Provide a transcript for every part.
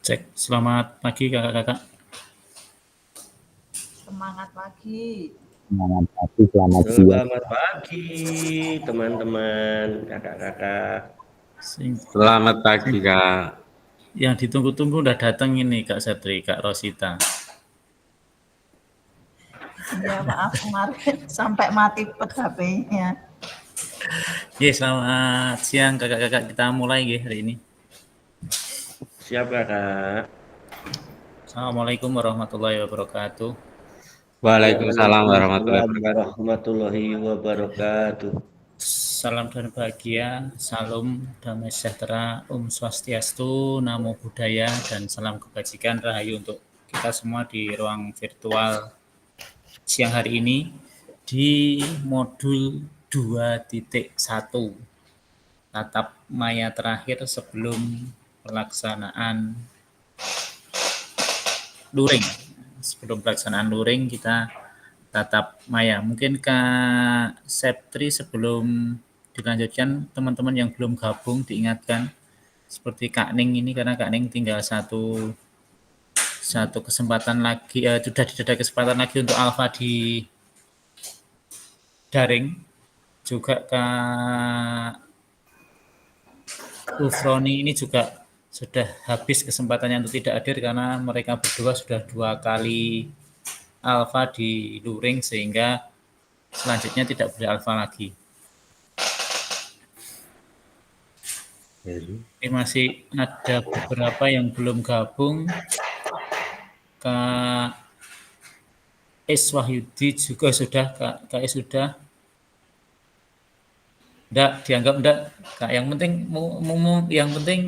Cek, selamat pagi kakak-kakak. Semangat pagi. Selamat pagi, selamat siang. Selamat pagi teman-teman, kakak-kakak. Selamat pagi, Kak. Yang ditunggu-tunggu udah datang ini Kak Satri, Kak Rosita. Ya maaf kemarin sampai mati HP-nya. Selamat siang kakak-kakak, kita mulai hari ini. Siap kakak. Assalamualaikum warahmatullahi wabarakatuh. Waalaikumsalam warahmatullahi wabarakatuh. Salam dan bahagia, salam damai sejahtera, Swastiastu, Namo Buddhaya, dan salam kebajikan rahayu untuk kita semua di ruang virtual siang hari ini di modul 2.1 tatap maya terakhir sebelum pelaksanaan luring. Sebelum pelaksanaan luring kita tatap maya. Mungkin Kak Septri sebelum dilanjutkan teman-teman yang belum gabung diingatkan seperti Kak Ning ini, karena Kak Ning tinggal satu kesempatan lagi, sudah ada kesempatan lagi untuk alfa di daring. Juga Kak Ufroni ini juga sudah habis kesempatannya untuk tidak hadir karena mereka berdua sudah 2 kali alfa di luring sehingga selanjutnya tidak boleh alfa lagi. Ini masih ada beberapa yang belum gabung. Kak Es Wahyudi juga sudah, Kak Es sudah. Enggak, dianggap enggak. Kak, yang penting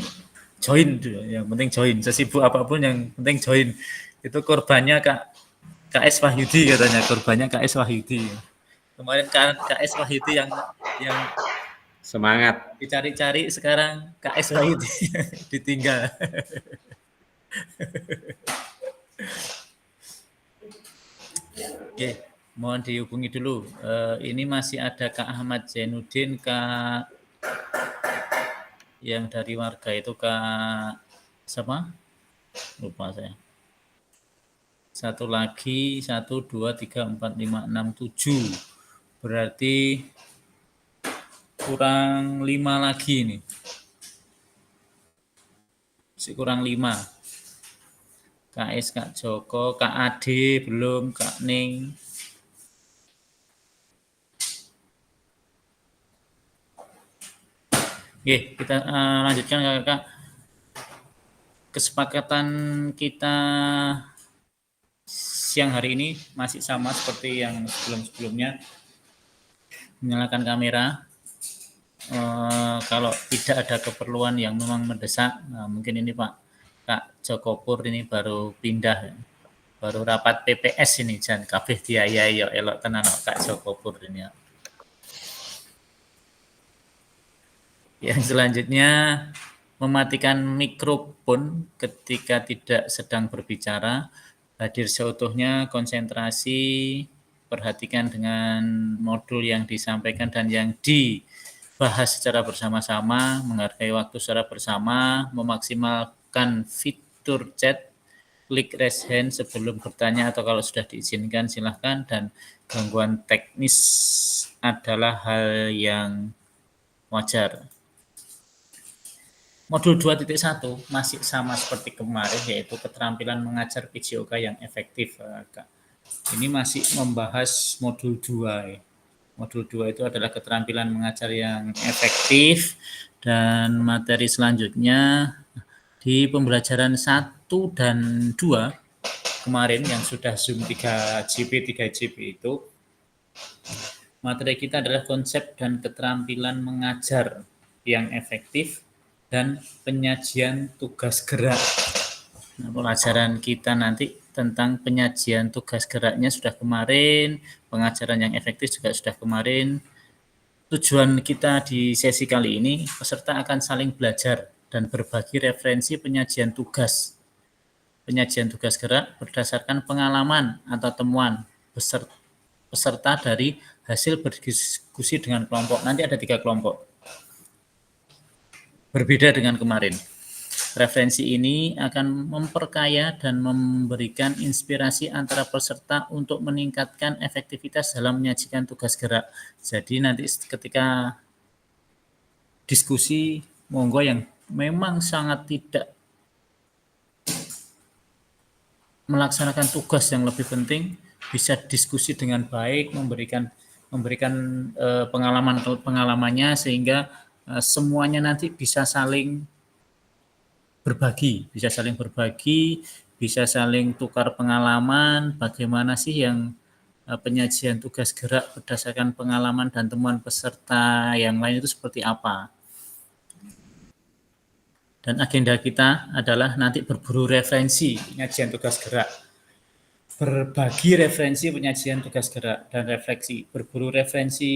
join dulu, yang penting join. Sesibuk apapun yang penting join. Itu korbannya KS Wahyudi katanya, korbannya KS Wahyudi. Kemarin KS Wahyudi yang semangat dicari-cari, sekarang KS Wahyudi ditinggal. Oke, mohon dihubungi dulu. Ini masih ada Kak Ahmad Zainuddin, Kak yang dari warga itu Kak siapa? Lupa saya. Satu lagi, 1, 2, 3, 4, 5, 6, 7. Berarti kurang 5 lagi nih. Masih kurang 5. Kak Es, Kak Joko, Kak Ade belum, Kak Ning. Oke, kita lanjutkan kakak. Kesepakatan kita siang hari ini masih sama seperti yang sebelum-sebelumnya. Menyalakan kamera. Kalau tidak ada keperluan yang memang mendesak, mungkin ini Pak Kak Joko Pur ini baru pindah, baru rapat PPS ini, jangan kabeh diayai yo elok tenan Kak Joko Pur ini ya. Yang selanjutnya mematikan mikrofon ketika tidak sedang berbicara, hadir seutuhnya, konsentrasi, perhatikan dengan modul yang disampaikan dan yang dibahas secara bersama-sama, menghargai waktu secara bersama, memaksimalkan fitur chat, klik raise hand sebelum bertanya atau kalau sudah diizinkan silahkan, dan gangguan teknis adalah hal yang wajar. Modul 2.1 masih sama seperti kemarin, yaitu keterampilan mengajar PJOK yang efektif. Ini masih membahas modul 2. Modul 2 itu adalah keterampilan mengajar yang efektif, dan materi selanjutnya di pembelajaran 1 dan 2 kemarin yang sudah Zoom 3GP itu, materi kita adalah konsep dan keterampilan mengajar yang efektif dan penyajian tugas gerak. Nah, pelajaran kita nanti tentang penyajian tugas geraknya sudah kemarin, pengajaran yang efektif juga sudah kemarin. Tujuan kita di sesi kali ini, peserta akan saling belajar dan berbagi referensi penyajian tugas. Penyajian tugas gerak berdasarkan pengalaman atau temuan peserta dari hasil berdiskusi dengan kelompok. Nanti ada 3 kelompok. Berbeda dengan kemarin. Referensi ini akan memperkaya dan memberikan inspirasi antara peserta untuk meningkatkan efektivitas dalam menyajikan tugas gerak. Jadi nanti ketika diskusi, monggo yang memang sangat tidak melaksanakan tugas yang lebih penting, bisa diskusi dengan baik, memberikan pengalamannya sehingga semuanya nanti bisa saling berbagi, bisa saling tukar pengalaman, bagaimana sih yang penyajian tugas gerak berdasarkan pengalaman dan temuan peserta yang lain itu seperti apa. Dan agenda kita adalah nanti berburu referensi penyajian tugas gerak, berbagi referensi penyajian tugas gerak dan refleksi. Berburu referensi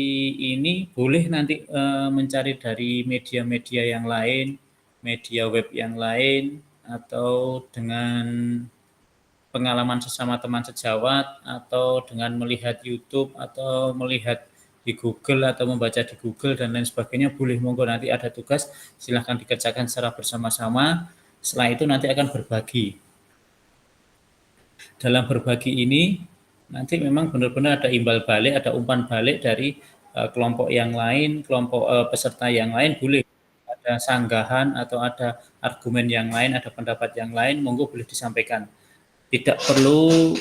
ini boleh nanti mencari dari media-media yang lain, media web yang lain, atau dengan pengalaman sesama teman sejawat, atau dengan melihat YouTube, atau melihat di Google, atau membaca di Google, dan lain sebagainya. Boleh, monggo nanti ada tugas, silahkan dikerjakan secara bersama-sama. Setelah itu nanti akan berbagi. Dalam berbagi ini, nanti memang benar-benar ada imbal balik, ada umpan balik dari kelompok yang lain, kelompok peserta yang lain, boleh. Ada sanggahan atau ada argumen yang lain, ada pendapat yang lain, monggo boleh disampaikan. Tidak perlu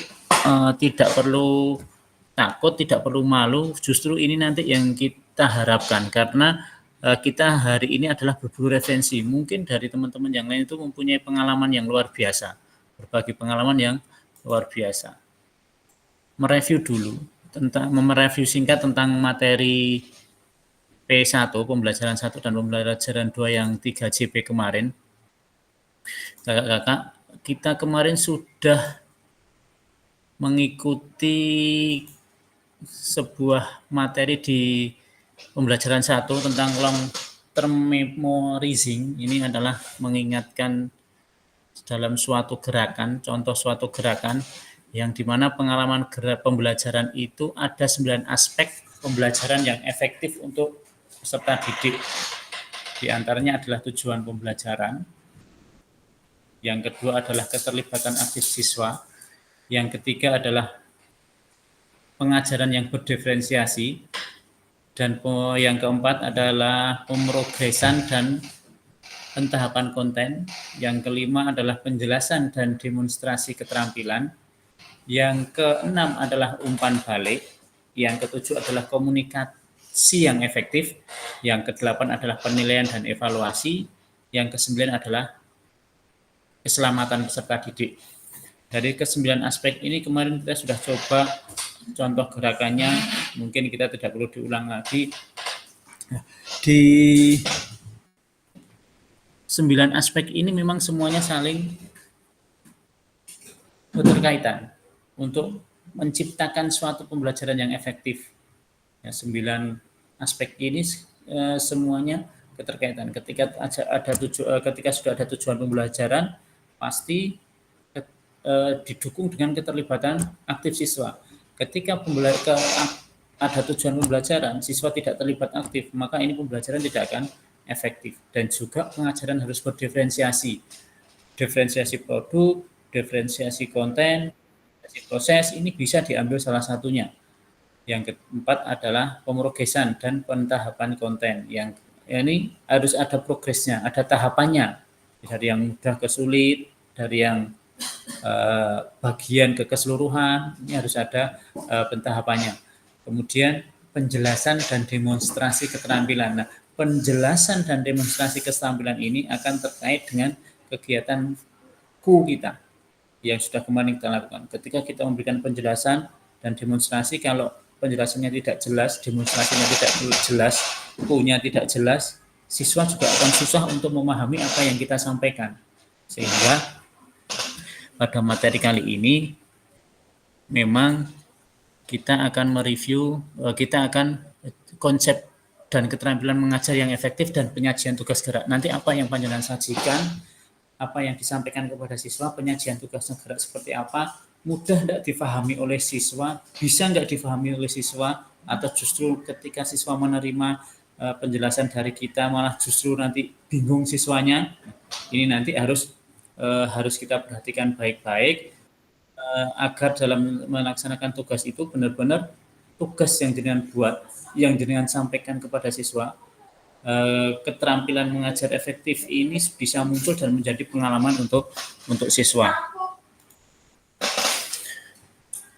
takut, tidak perlu malu. Justru ini nanti yang kita harapkan, karena kita hari ini adalah berburu referensi. Mungkin dari teman-teman yang lain itu mempunyai pengalaman yang luar biasa, berbagi pengalaman yang luar biasa. Mereview singkat tentang materi P1, pembelajaran 1 dan pembelajaran 2 yang 3 JP kemarin. Kakak-kakak, kita kemarin sudah mengikuti sebuah materi di pembelajaran 1 tentang long term memorizing. Ini adalah mengingatkan dalam suatu gerakan, contoh suatu gerakan yang dimana pengalaman pembelajaran itu ada 9 aspek pembelajaran yang efektif untuk peserta didik. Di antaranya adalah tujuan pembelajaran, yang kedua adalah keterlibatan aktif siswa, yang ketiga adalah pengajaran yang berdiferensiasi, dan yang keempat adalah pemrogesan dan pentahapan konten, yang kelima adalah penjelasan dan demonstrasi keterampilan, yang keenam adalah umpan balik, yang ketujuh adalah komunikasi yang efektif, yang kedelapan adalah penilaian dan evaluasi, yang kesembilan adalah keselamatan peserta didik. Dari ke-9 aspek ini kemarin kita sudah coba contoh gerakannya, mungkin kita tidak perlu diulang lagi. Di 9 aspek ini memang semuanya saling berkaitan untuk menciptakan suatu pembelajaran yang efektif. Ya, 9 aspek ini semuanya keterkaitan. Ketika sudah ada tujuan pembelajaran, pasti didukung dengan keterlibatan aktif siswa. Ketika ada tujuan pembelajaran, siswa tidak terlibat aktif, maka ini pembelajaran tidak akan efektif. Dan juga pengajaran harus berdiferensiasi. Diferensiasi produk, diferensiasi konten, diferensiasi proses, ini bisa diambil salah satunya. Yang keempat adalah pemrogesan dan pentahapan konten. Yang ini harus ada progresnya, ada tahapannya. Dari yang mudah ke sulit, dari yang bagian ke keseluruhan, ini harus ada pentahapannya. Kemudian penjelasan dan demonstrasi keterampilan. Nah, penjelasan dan demonstrasi keterampilan ini akan terkait dengan kegiatan kita yang sudah kemarin kita lakukan. Ketika kita memberikan penjelasan dan demonstrasi, kalau penjelasannya tidak jelas, demonstrasinya tidak jelas, nya tidak jelas, siswa juga akan susah untuk memahami apa yang kita sampaikan. Sehingga pada materi kali ini memang kita akan mereview, kita akan konsep dan keterampilan mengajar yang efektif dan penyajian tugas gerak. Nanti apa yang panjenengan sajikan, apa yang disampaikan kepada siswa, penyajian tugas gerak seperti apa, mudah tidak difahami oleh siswa, bisa nggak difahami oleh siswa, atau justru ketika siswa menerima penjelasan dari kita malah justru nanti bingung siswanya, ini nanti harus kita perhatikan baik-baik agar dalam melaksanakan tugas itu benar-benar tugas yang jenengan buat, yang jenengan sampaikan kepada siswa, keterampilan mengajar efektif ini bisa muncul dan menjadi pengalaman untuk siswa.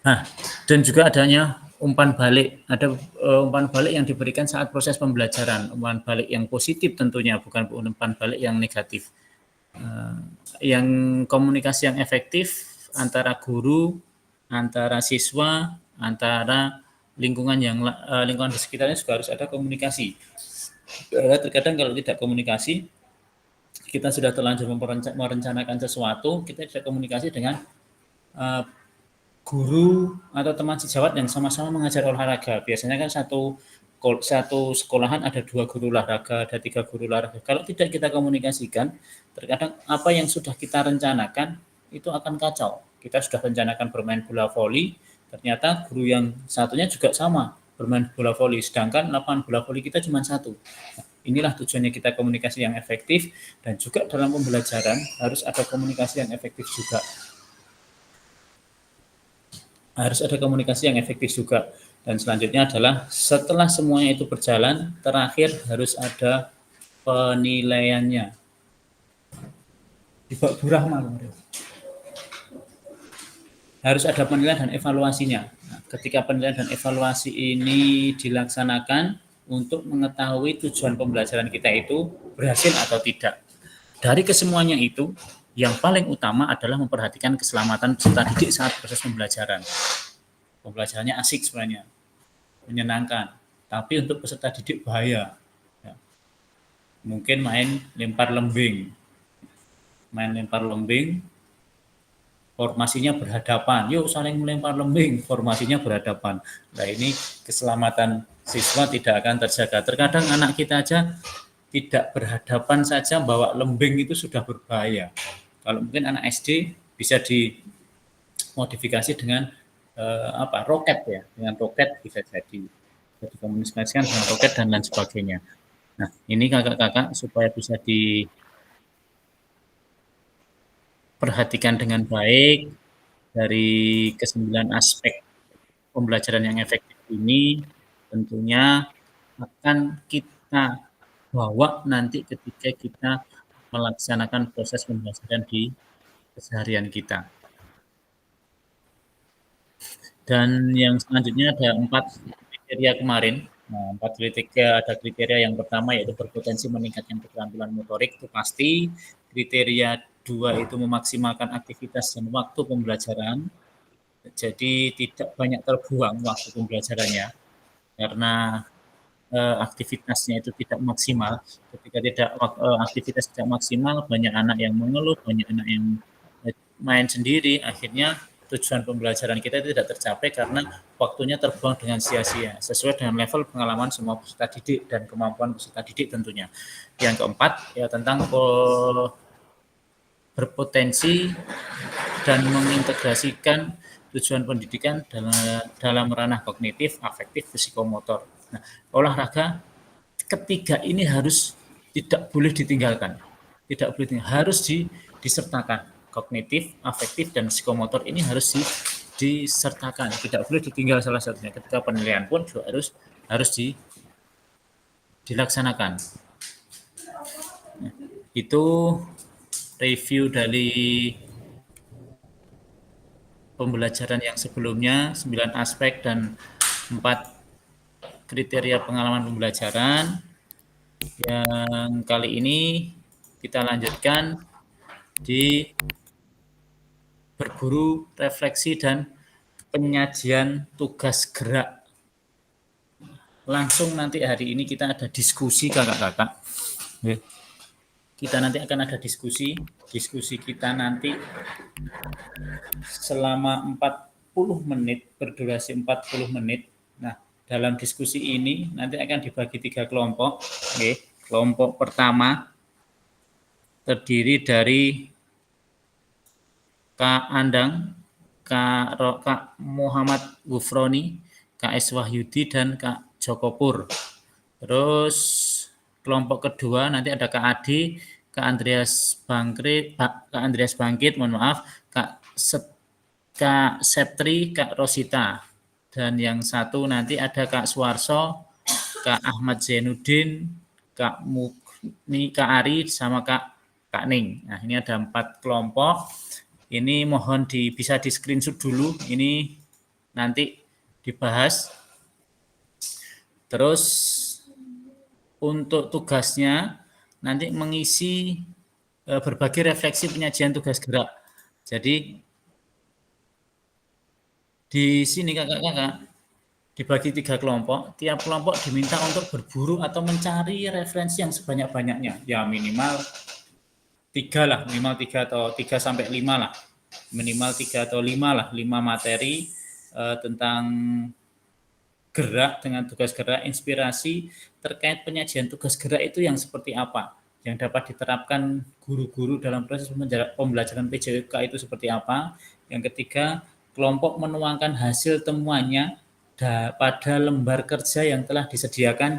Nah, dan juga adanya umpan balik. Ada umpan balik yang diberikan saat proses pembelajaran. Umpan balik yang positif tentunya, bukan umpan balik yang negatif. Yang komunikasi yang efektif antara guru, antara siswa, antara lingkungan di sekitarnya juga harus ada komunikasi. Karena terkadang kalau tidak komunikasi, kita sudah terlanjur merencanakan sesuatu, kita tidak komunikasi dengan guru atau teman sejawat yang sama-sama mengajar olahraga. Biasanya kan satu sekolahan ada 2 guru olahraga, ada 3 guru olahraga. Kalau tidak kita komunikasikan, terkadang apa yang sudah kita rencanakan itu akan kacau. Kita sudah rencanakan bermain bola voli, ternyata guru yang satunya juga sama bermain bola voli, sedangkan lapangan bola voli kita cuma 1. Nah, inilah tujuannya kita komunikasi yang efektif, dan juga dalam pembelajaran harus ada komunikasi yang efektif juga. Harus ada komunikasi yang efektif juga. Dan selanjutnya adalah setelah semuanya itu berjalan, terakhir harus ada penilaiannya. Di bab Burahma, harus ada penilaian dan evaluasinya. Nah, ketika penilaian dan evaluasi ini dilaksanakan untuk mengetahui tujuan pembelajaran kita itu berhasil atau tidak. Dari kesemuanya itu, yang paling utama adalah memperhatikan keselamatan peserta didik saat proses pembelajaran. Pembelajarannya asik sebenarnya, menyenangkan, tapi untuk peserta didik bahaya. Ya. Mungkin main lempar lembing, formasinya berhadapan. Yuk saling melempar lembing, formasinya berhadapan. Nah, ini keselamatan siswa tidak akan terjaga. Terkadang anak kita aja tidak berhadapan saja bawa lembing itu sudah berbahaya. Kalau mungkin anak SD bisa dimodifikasi dengan roket ya, dengan roket bisa dikomunikasikan dengan roket dan lain sebagainya. Nah, ini kakak-kakak supaya bisa diperhatikan dengan baik dari ke-9 aspek pembelajaran yang efektif ini, tentunya akan kita bawa nanti ketika kita melaksanakan proses pembelajaran di keseharian kita. Dan yang selanjutnya ada 4 kriteria kemarin. Nah, 4 kriteria, ada kriteria yang pertama yaitu berpotensi meningkatkan keterampilan motorik, itu pasti. Kriteria 2 itu memaksimalkan aktivitas dan waktu pembelajaran. Jadi tidak banyak terbuang waktu pembelajarannya karena aktivitasnya itu tidak maksimal. Ketika aktivitas tidak maksimal, banyak anak yang mengeluh, banyak anak yang main sendiri, akhirnya tujuan pembelajaran kita itu tidak tercapai karena waktunya terbuang dengan sia-sia, sesuai dengan level pengalaman semua peserta didik dan kemampuan peserta didik tentunya. Yang keempat, ya tentang berpotensi dan mengintegrasikan tujuan pendidikan dalam ranah kognitif, afektif, psikomotor. Nah, olahraga ketiga ini tidak boleh ditinggalkan, harus disertakan. Kognitif, afektif, dan psikomotor ini harus disertakan, tidak boleh ditinggal salah satunya. Ketika penilaian pun juga harus dilaksanakan. Nah, itu review dari pembelajaran yang sebelumnya, 9 aspek dan 4 kriteria pengalaman pembelajaran. Yang kali ini kita lanjutkan di berburu refleksi dan penyajian tugas gerak. Langsung nanti hari ini kita ada diskusi kakak-kakak. Kita nanti akan ada diskusi kita nanti selama 40 menit, berdurasi 40 menit. Nah, dalam diskusi ini nanti akan dibagi 3 kelompok. Kelompok pertama terdiri dari Kak Andang, Kak Muhammad Gufroni, Kak S. Wahyudi, dan Kak Joko Pur. Terus kelompok kedua nanti ada Kak Adi, Kak Andreas Bangkit, mohon maaf, Kak Septri, Kak Rosita. Dan yang satu nanti ada Kak Suarso, Kak Ahmad Zainuddin, Kak Mukni, Kak Ari, sama Kak Ning. Nah, ini ada 4 kelompok. Ini mohon bisa di screenshot dulu. Ini nanti dibahas. Terus untuk tugasnya nanti mengisi berbagai refleksi penyajian tugas gerak. Jadi di sini kakak-kakak dibagi 3 kelompok, tiap kelompok diminta untuk berburu atau mencari referensi yang sebanyak-banyaknya. Ya minimal 3 lah, minimal 3 atau 3 sampai 5 lah. Minimal 3 atau 5 lah, 5 materi tentang gerak dengan tugas gerak, inspirasi terkait penyajian tugas gerak itu yang seperti apa, yang dapat diterapkan guru-guru dalam proses pembelajaran PJK itu seperti apa. Yang ketiga, kelompok menuangkan hasil temuannya pada lembar kerja yang telah disediakan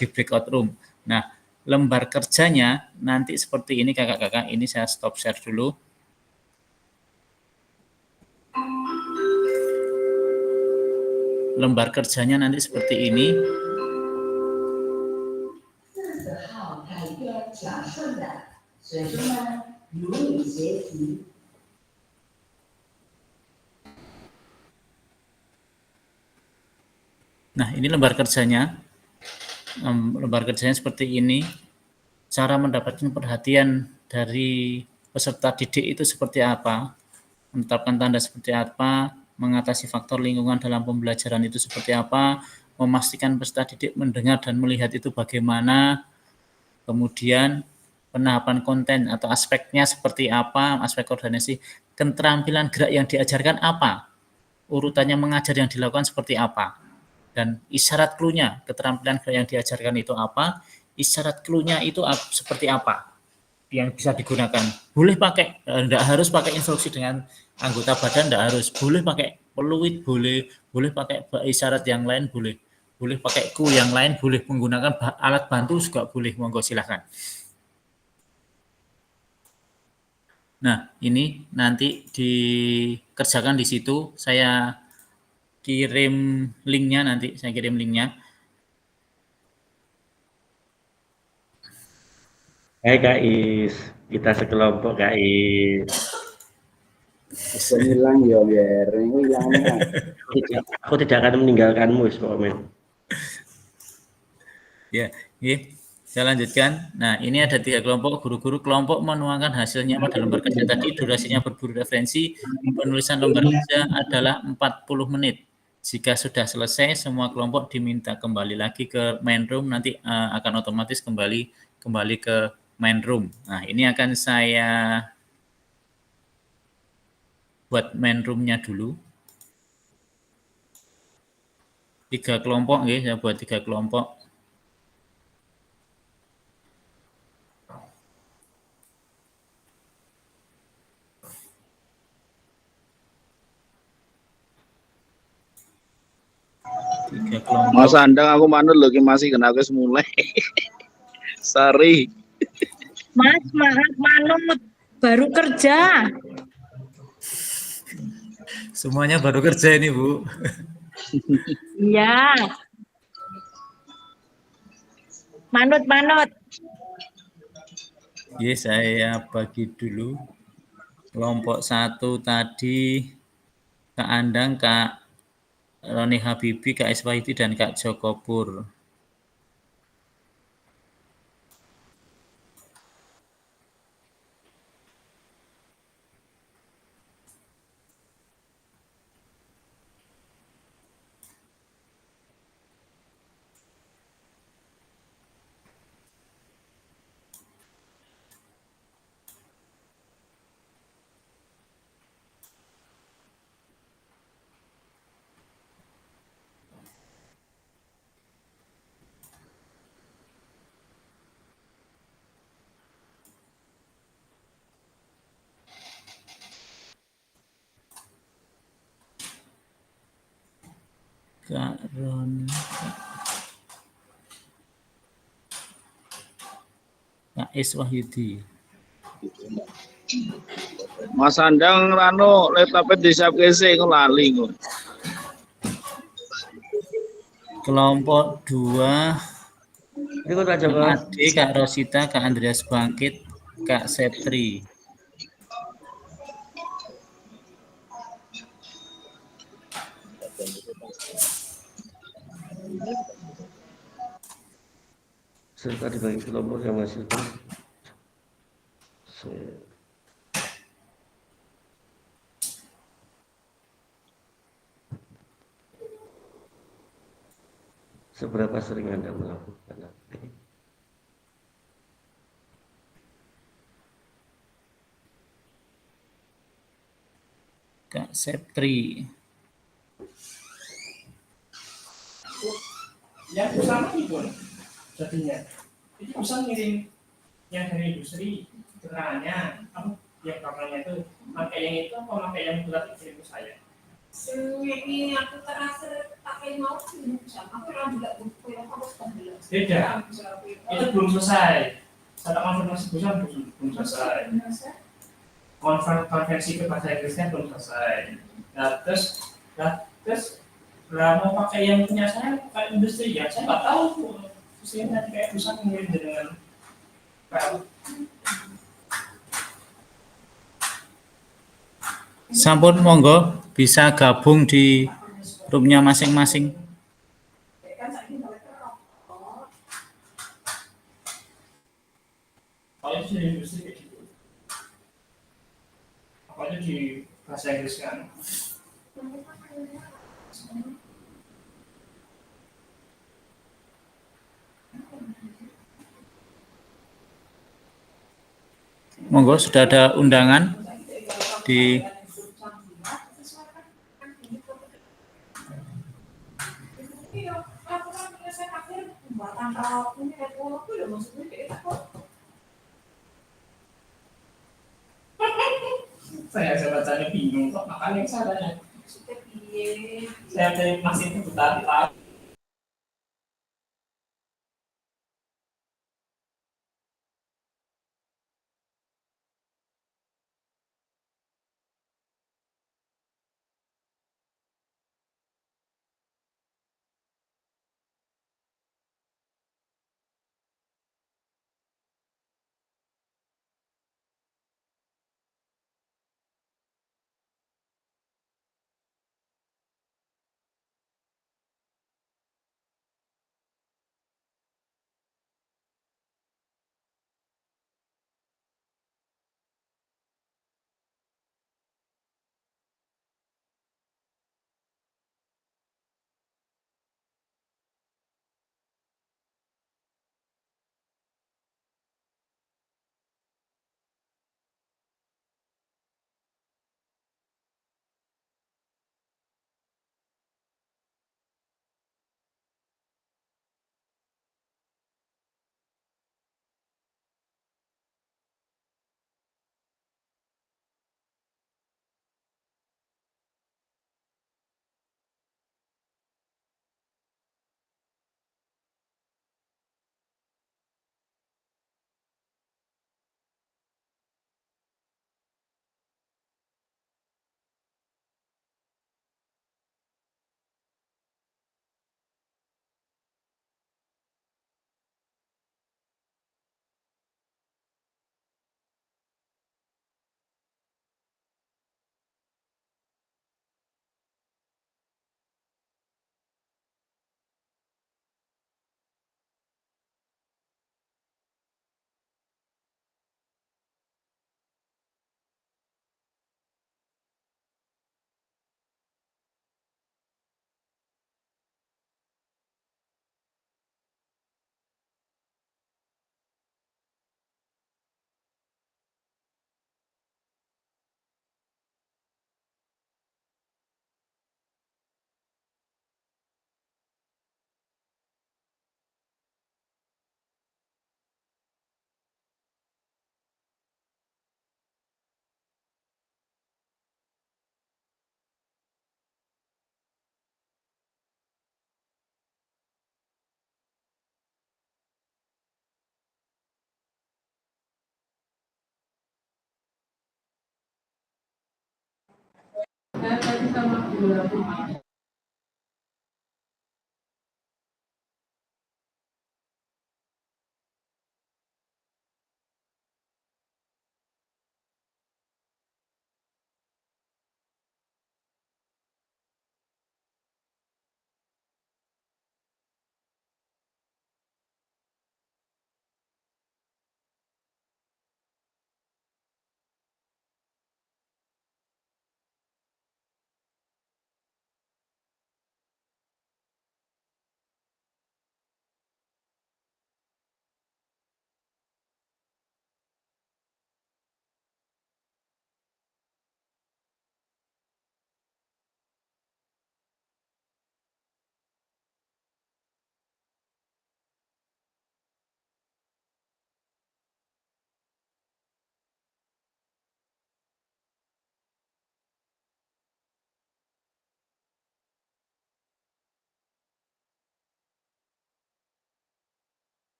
di breakout room. Nah, lembar kerjanya nanti seperti ini kakak-kakak, ini saya stop share dulu. Lembar kerjanya nanti seperti ini. Nah, ini lembar kerjanya. Lembar kerjanya seperti ini. Cara mendapatkan perhatian dari peserta didik itu seperti apa? Menetapkan tanda seperti apa? Mengatasi faktor lingkungan dalam pembelajaran itu seperti apa, memastikan peserta didik mendengar dan melihat itu bagaimana, kemudian penahapan konten atau aspeknya seperti apa, aspek koordinasi, keterampilan gerak yang diajarkan apa, urutannya mengajar yang dilakukan seperti apa, dan isyarat clue-nya, keterampilan gerak yang diajarkan itu apa, isyarat clue-nya itu seperti apa yang bisa digunakan. Boleh pakai, enggak harus pakai instruksi dengan anggota badan, enggak harus. Boleh pakai peluit, boleh pakai isyarat yang lain, boleh pakai clue yang lain, boleh menggunakan alat bantu juga boleh, monggo silahkan. Nah, ini nanti dikerjakan di situ, saya kirim linknya nanti, saya kirim linknya. Hai Kak Is, kita sekelompok Kak Is. Hilang ya biar hilangnya. Aku tidak akan meninggalkanmu, Ismail. Ya, saya lanjutkan. Nah, ini ada 3 kelompok. Guru-guru kelompok menuangkan hasilnya pada lembar kerja tadi. Durasinya berburu referensi. Penulisan lembar kerja adalah 40 menit. Jika sudah selesai, semua kelompok diminta kembali lagi ke main room. Nanti akan otomatis kembali ke main room. Nah, ini akan saya buat main room-nya dulu. 3 kelompok, saya buat 3 kelompok. Mas Andang aku manut lho ki masih kena wis mulai. Sari. Mas, maaf manut baru kerja. Semuanya baru kerja ini, Bu. Iya. Manut. Ya, saya bagi dulu. Kelompok 1 tadi Kak Andang, Kak Roni Habibi, Kak Iswahidi, dan Kak Joko Pur. Kak Roni. Faiz Wahyudi. Mas Andang rano laptopnya disiapke sik kok lali kok. Kelompok 2, Ini kok tak Kak coba. Ade, Kak Rosita, Kak Andreas Bangkit, Kak Septri. Serta dibagi kelompok yang menghasilkan. Seberapa sering Anda melakukan aktif? Kak Septri. Yang bersama itu jadinya itu bisa ngirim yang dari industri keterangannya apa yang kamarnya itu pakai yang itu apa pakai yang bulat kirim ke saya. Ini aku terasa pakai mau bisa. Aku orang juga buku yang harus tampil. Beda. Itu belum selesai. Saya konfirmasi belum selesai. Konversi ke bahasa Inggrisnya belum selesai. Nah, terus lah mau pakai yang punya saya pakai industri ya saya nggak tahu sih nanti kayak bisa ngirim dengan Sampun monggo bisa gabung di grupnya masing-masing. kalau itu di industri kayak gitu apa itu di bahasa Inggris kan Monggo sudah ada undangan di saya bacanya bingung kok makanya salahnya saya masih tahu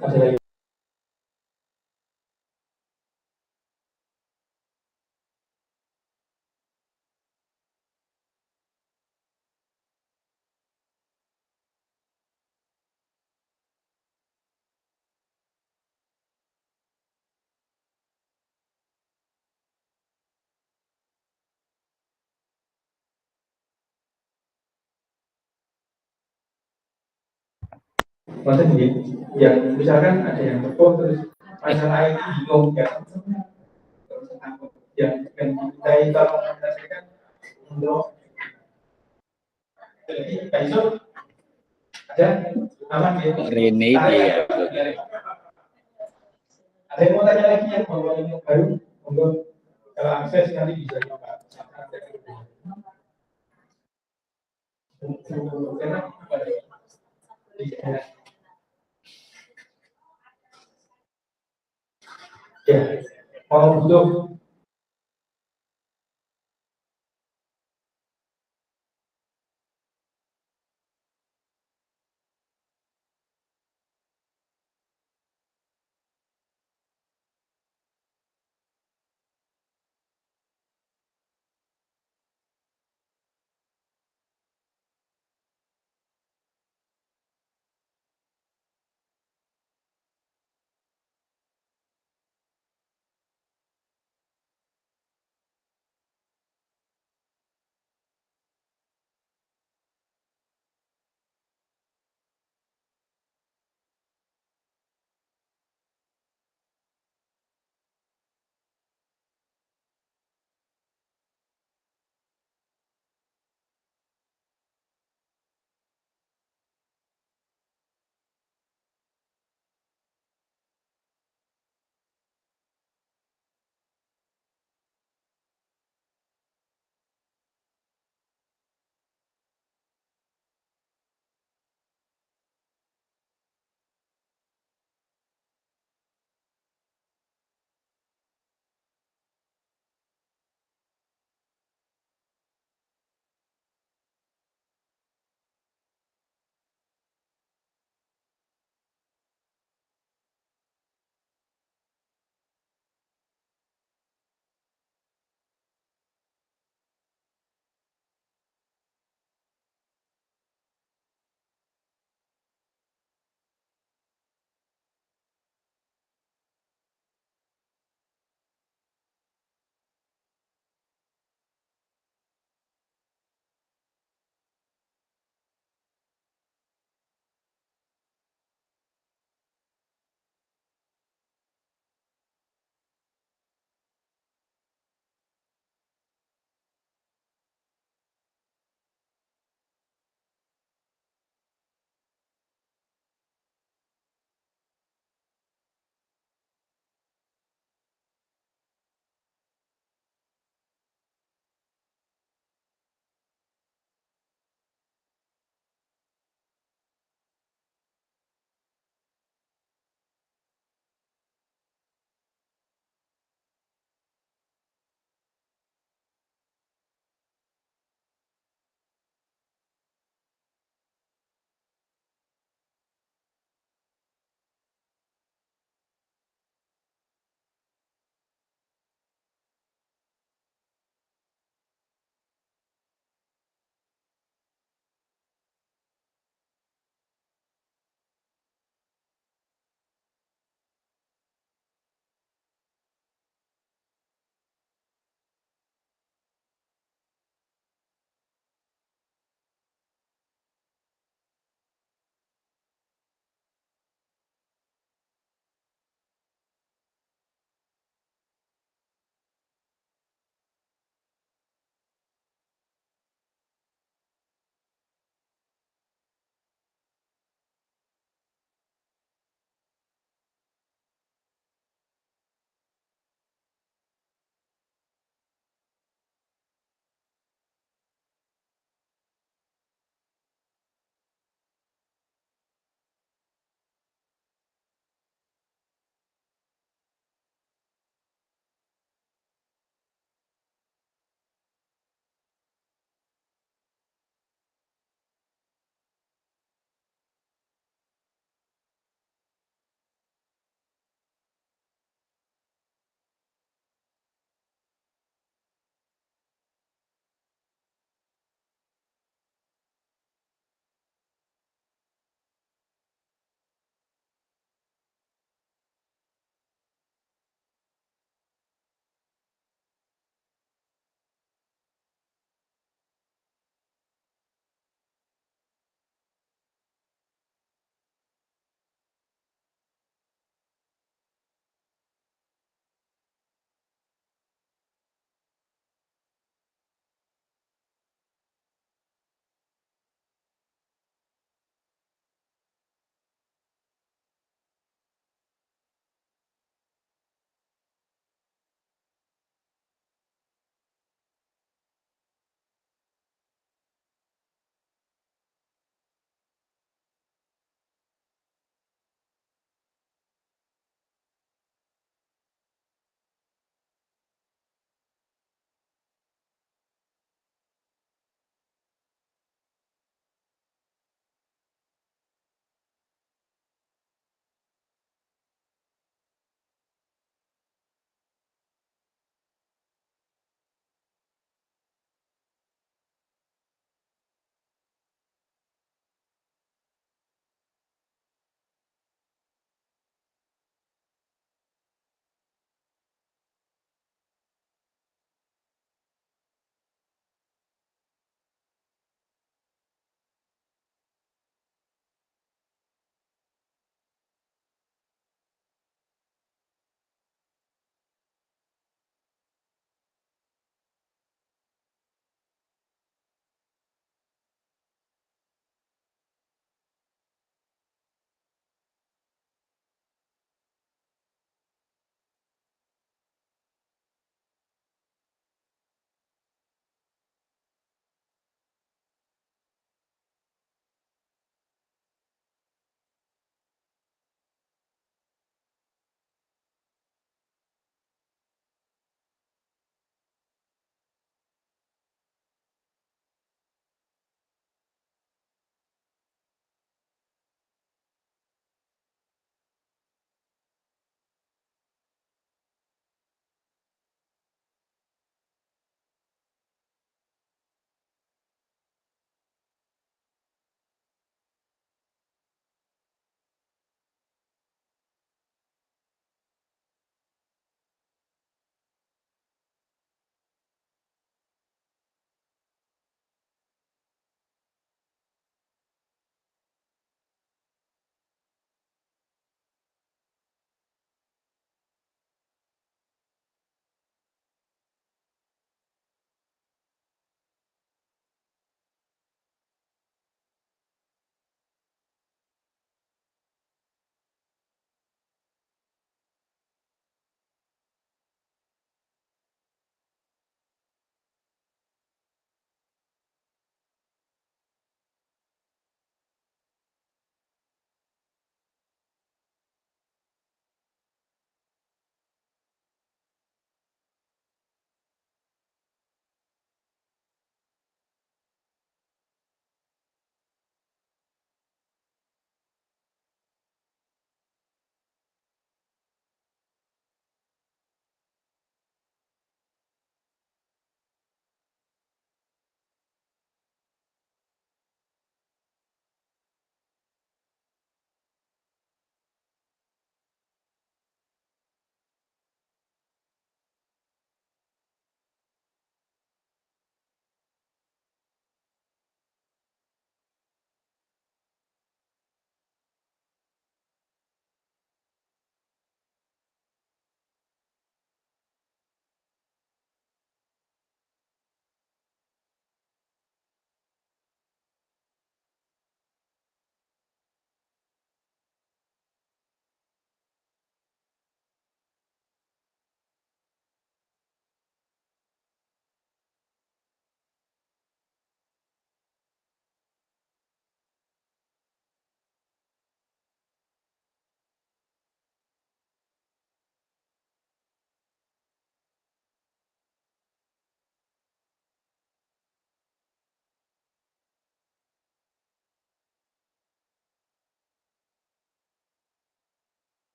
Ada lagi. Maksudnya begini, ya misalkan ada yang telepon terus masalah IT bingung ya, terus takut ya, kan kita tolong menjelaskan untuk jadi besok ada aman ya. Rene dia. Ada yang mau tanya lagi yang mau yang baru, untuk kalau akses nanti bisa juga. Ya, mau butuh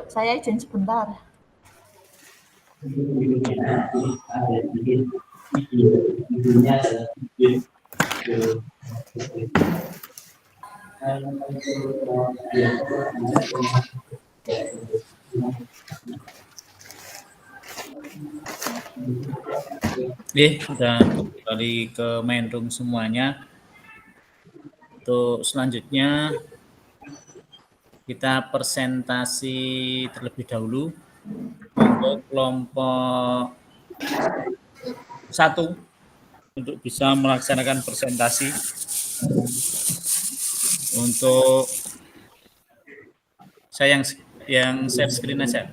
Saya izin sebentar. Udah kembali ke main room semuanya. Untuk selanjutnya kita presentasi terlebih dahulu untuk kelompok 1 untuk bisa melaksanakan presentasi. Untuk saya yang share screen aja.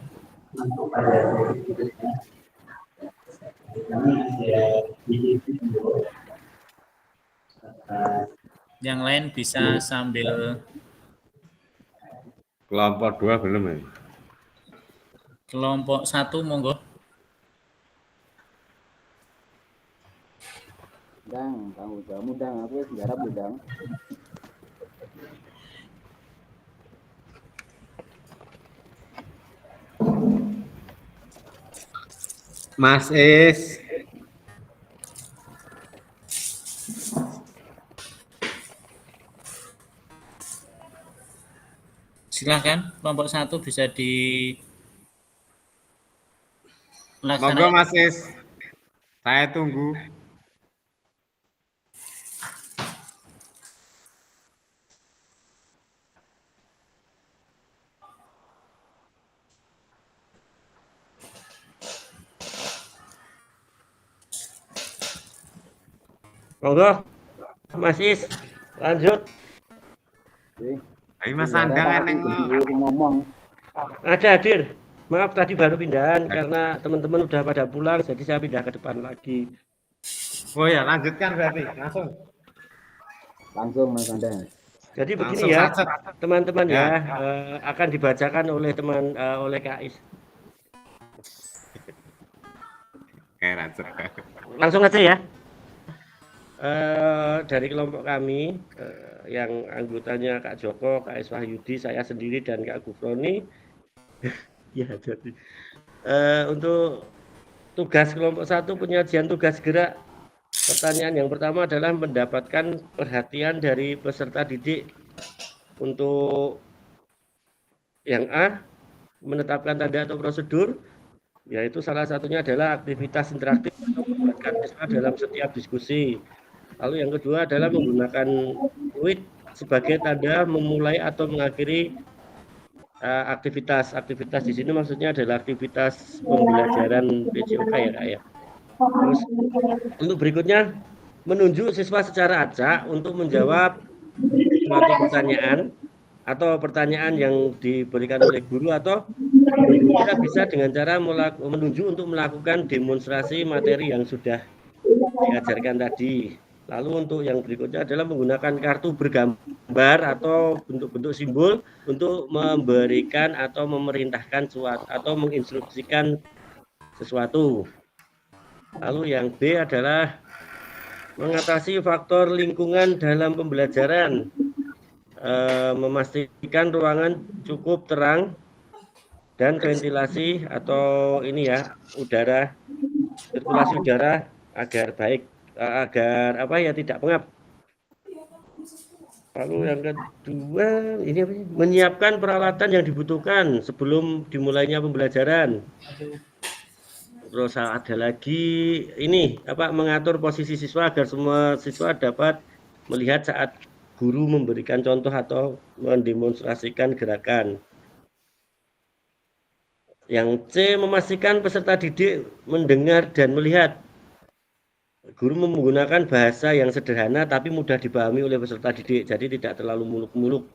Yang lain bisa sambil. Kelompok 2 belum ya? Kelompok 1 monggo. Dang, kamu jamu dang, aku garap dang. Mas Is. Silakan kelompok 1 bisa di Monggo Mas Is. Saya tunggu. Monggo, Mas Is, lanjut. Ayo Mas Andang eneng ngomong. Ada hadir. Maaf tadi baru pindahan karena teman-teman udah pada pulang, jadi saya pindah ke depan lagi. Oh ya, lanjutkan berarti langsung. Langsung Mas Andang. Jadi Langsung begini ya, sacet. teman-teman Ya. akan dibacakan oleh oleh Kak Is. Langsung aja ya. Dari kelompok kami yang anggotanya Kak Joko, Kak Iswahyudi, saya sendiri dan Kak Gufroni. Ya jadi untuk tugas kelompok 1 penyajian tugas gerak. Pertanyaan yang pertama adalah mendapatkan perhatian dari peserta didik. Untuk yang A, menetapkan tanda atau prosedur, yaitu salah satunya adalah aktivitas interaktif atau melibatkan siswa dalam setiap diskusi. Lalu yang kedua adalah menggunakan fluid sebagai tanda memulai atau mengakhiri aktivitas. Aktivitas di sini maksudnya adalah aktivitas pembelajaran PJOK ya Kak ya. Terus untuk berikutnya menunjuk siswa secara acak untuk menjawab suatu pertanyaan atau pertanyaan yang diberikan oleh guru, atau kita bisa dengan cara menunjuk untuk melakukan demonstrasi materi yang sudah diajarkan tadi. Lalu untuk yang berikutnya adalah menggunakan kartu bergambar atau bentuk-bentuk simbol untuk memberikan atau memerintahkan suatu atau menginstruksikan sesuatu. Lalu yang B adalah mengatasi faktor lingkungan dalam pembelajaran, memastikan ruangan cukup terang dan ventilasi atau ini ya udara, sirkulasi udara agar baik, agar apa ya tidak pengap. Lalu yang kedua ini apa sih? Menyiapkan peralatan yang dibutuhkan sebelum dimulainya pembelajaran. Terus ada lagi ini apa, mengatur posisi siswa agar semua siswa dapat melihat saat guru memberikan contoh atau mendemonstrasikan gerakan. Yang C, memastikan peserta didik mendengar dan melihat. Guru menggunakan bahasa yang sederhana tapi mudah dipahami oleh peserta didik, jadi tidak terlalu muluk-muluk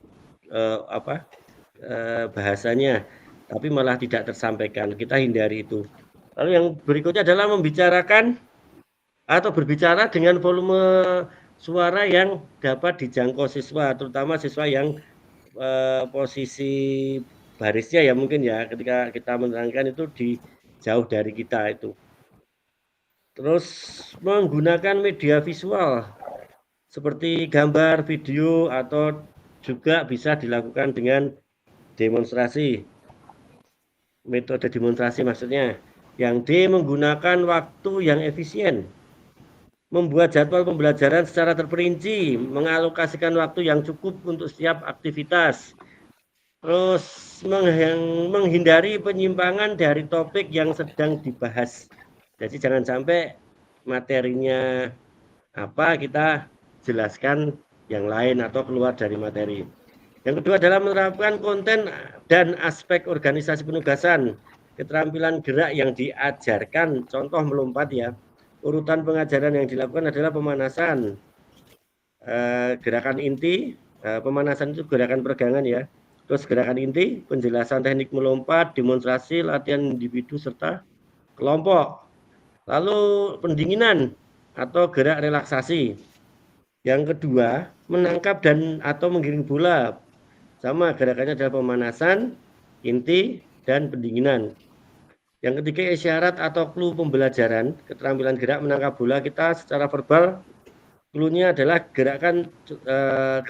bahasanya, tapi malah tidak tersampaikan. Kita hindari itu. Lalu yang berikutnya adalah membicarakan atau berbicara dengan volume suara yang dapat dijangkau siswa, terutama siswa yang posisi barisnya ya mungkin ya, ketika kita menerangkan itu di jauh dari kita itu. Terus menggunakan media visual seperti gambar, video, atau juga bisa dilakukan dengan demonstrasi. Metode demonstrasi maksudnya. Yang D, menggunakan waktu yang efisien. Membuat jadwal pembelajaran secara terperinci, mengalokasikan waktu yang cukup untuk setiap aktivitas. Terus menghindari penyimpangan dari topik yang sedang dibahas. Jadi jangan sampai materinya apa kita jelaskan yang lain atau keluar dari materi. Yang kedua adalah menerapkan konten dan aspek organisasi penugasan, keterampilan gerak yang diajarkan, contoh melompat ya. Urutan pengajaran yang dilakukan adalah pemanasan, gerakan inti, pemanasan itu gerakan peregangan ya. Terus gerakan inti, penjelasan teknik melompat, demonstrasi, latihan individu serta kelompok. Lalu pendinginan atau gerak relaksasi. Yang kedua, menangkap dan atau menggiring bola. Sama gerakannya adalah pemanasan, inti, dan pendinginan. Yang ketiga, isyarat atau clue pembelajaran, keterampilan gerak menangkap bola. Kita secara verbal, clue-nya adalah gerakan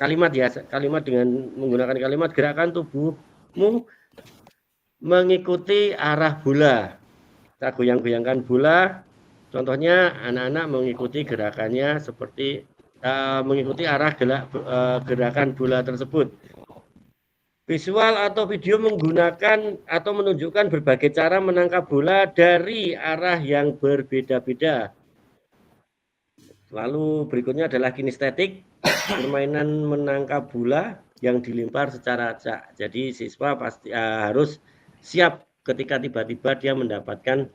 kalimat ya, kalimat dengan menggunakan kalimat gerakan tubuhmu mengikuti arah bola. Kita goyang-goyangkan bola. Contohnya anak-anak mengikuti gerakannya seperti mengikuti arah gerakan bola tersebut. Visual atau video menggunakan atau menunjukkan berbagai cara menangkap bola dari arah yang berbeda-beda. Lalu berikutnya adalah kinestetik, permainan menangkap bola yang dilempar secara acak. Jadi siswa pasti harus siap ketika tiba-tiba dia mendapatkan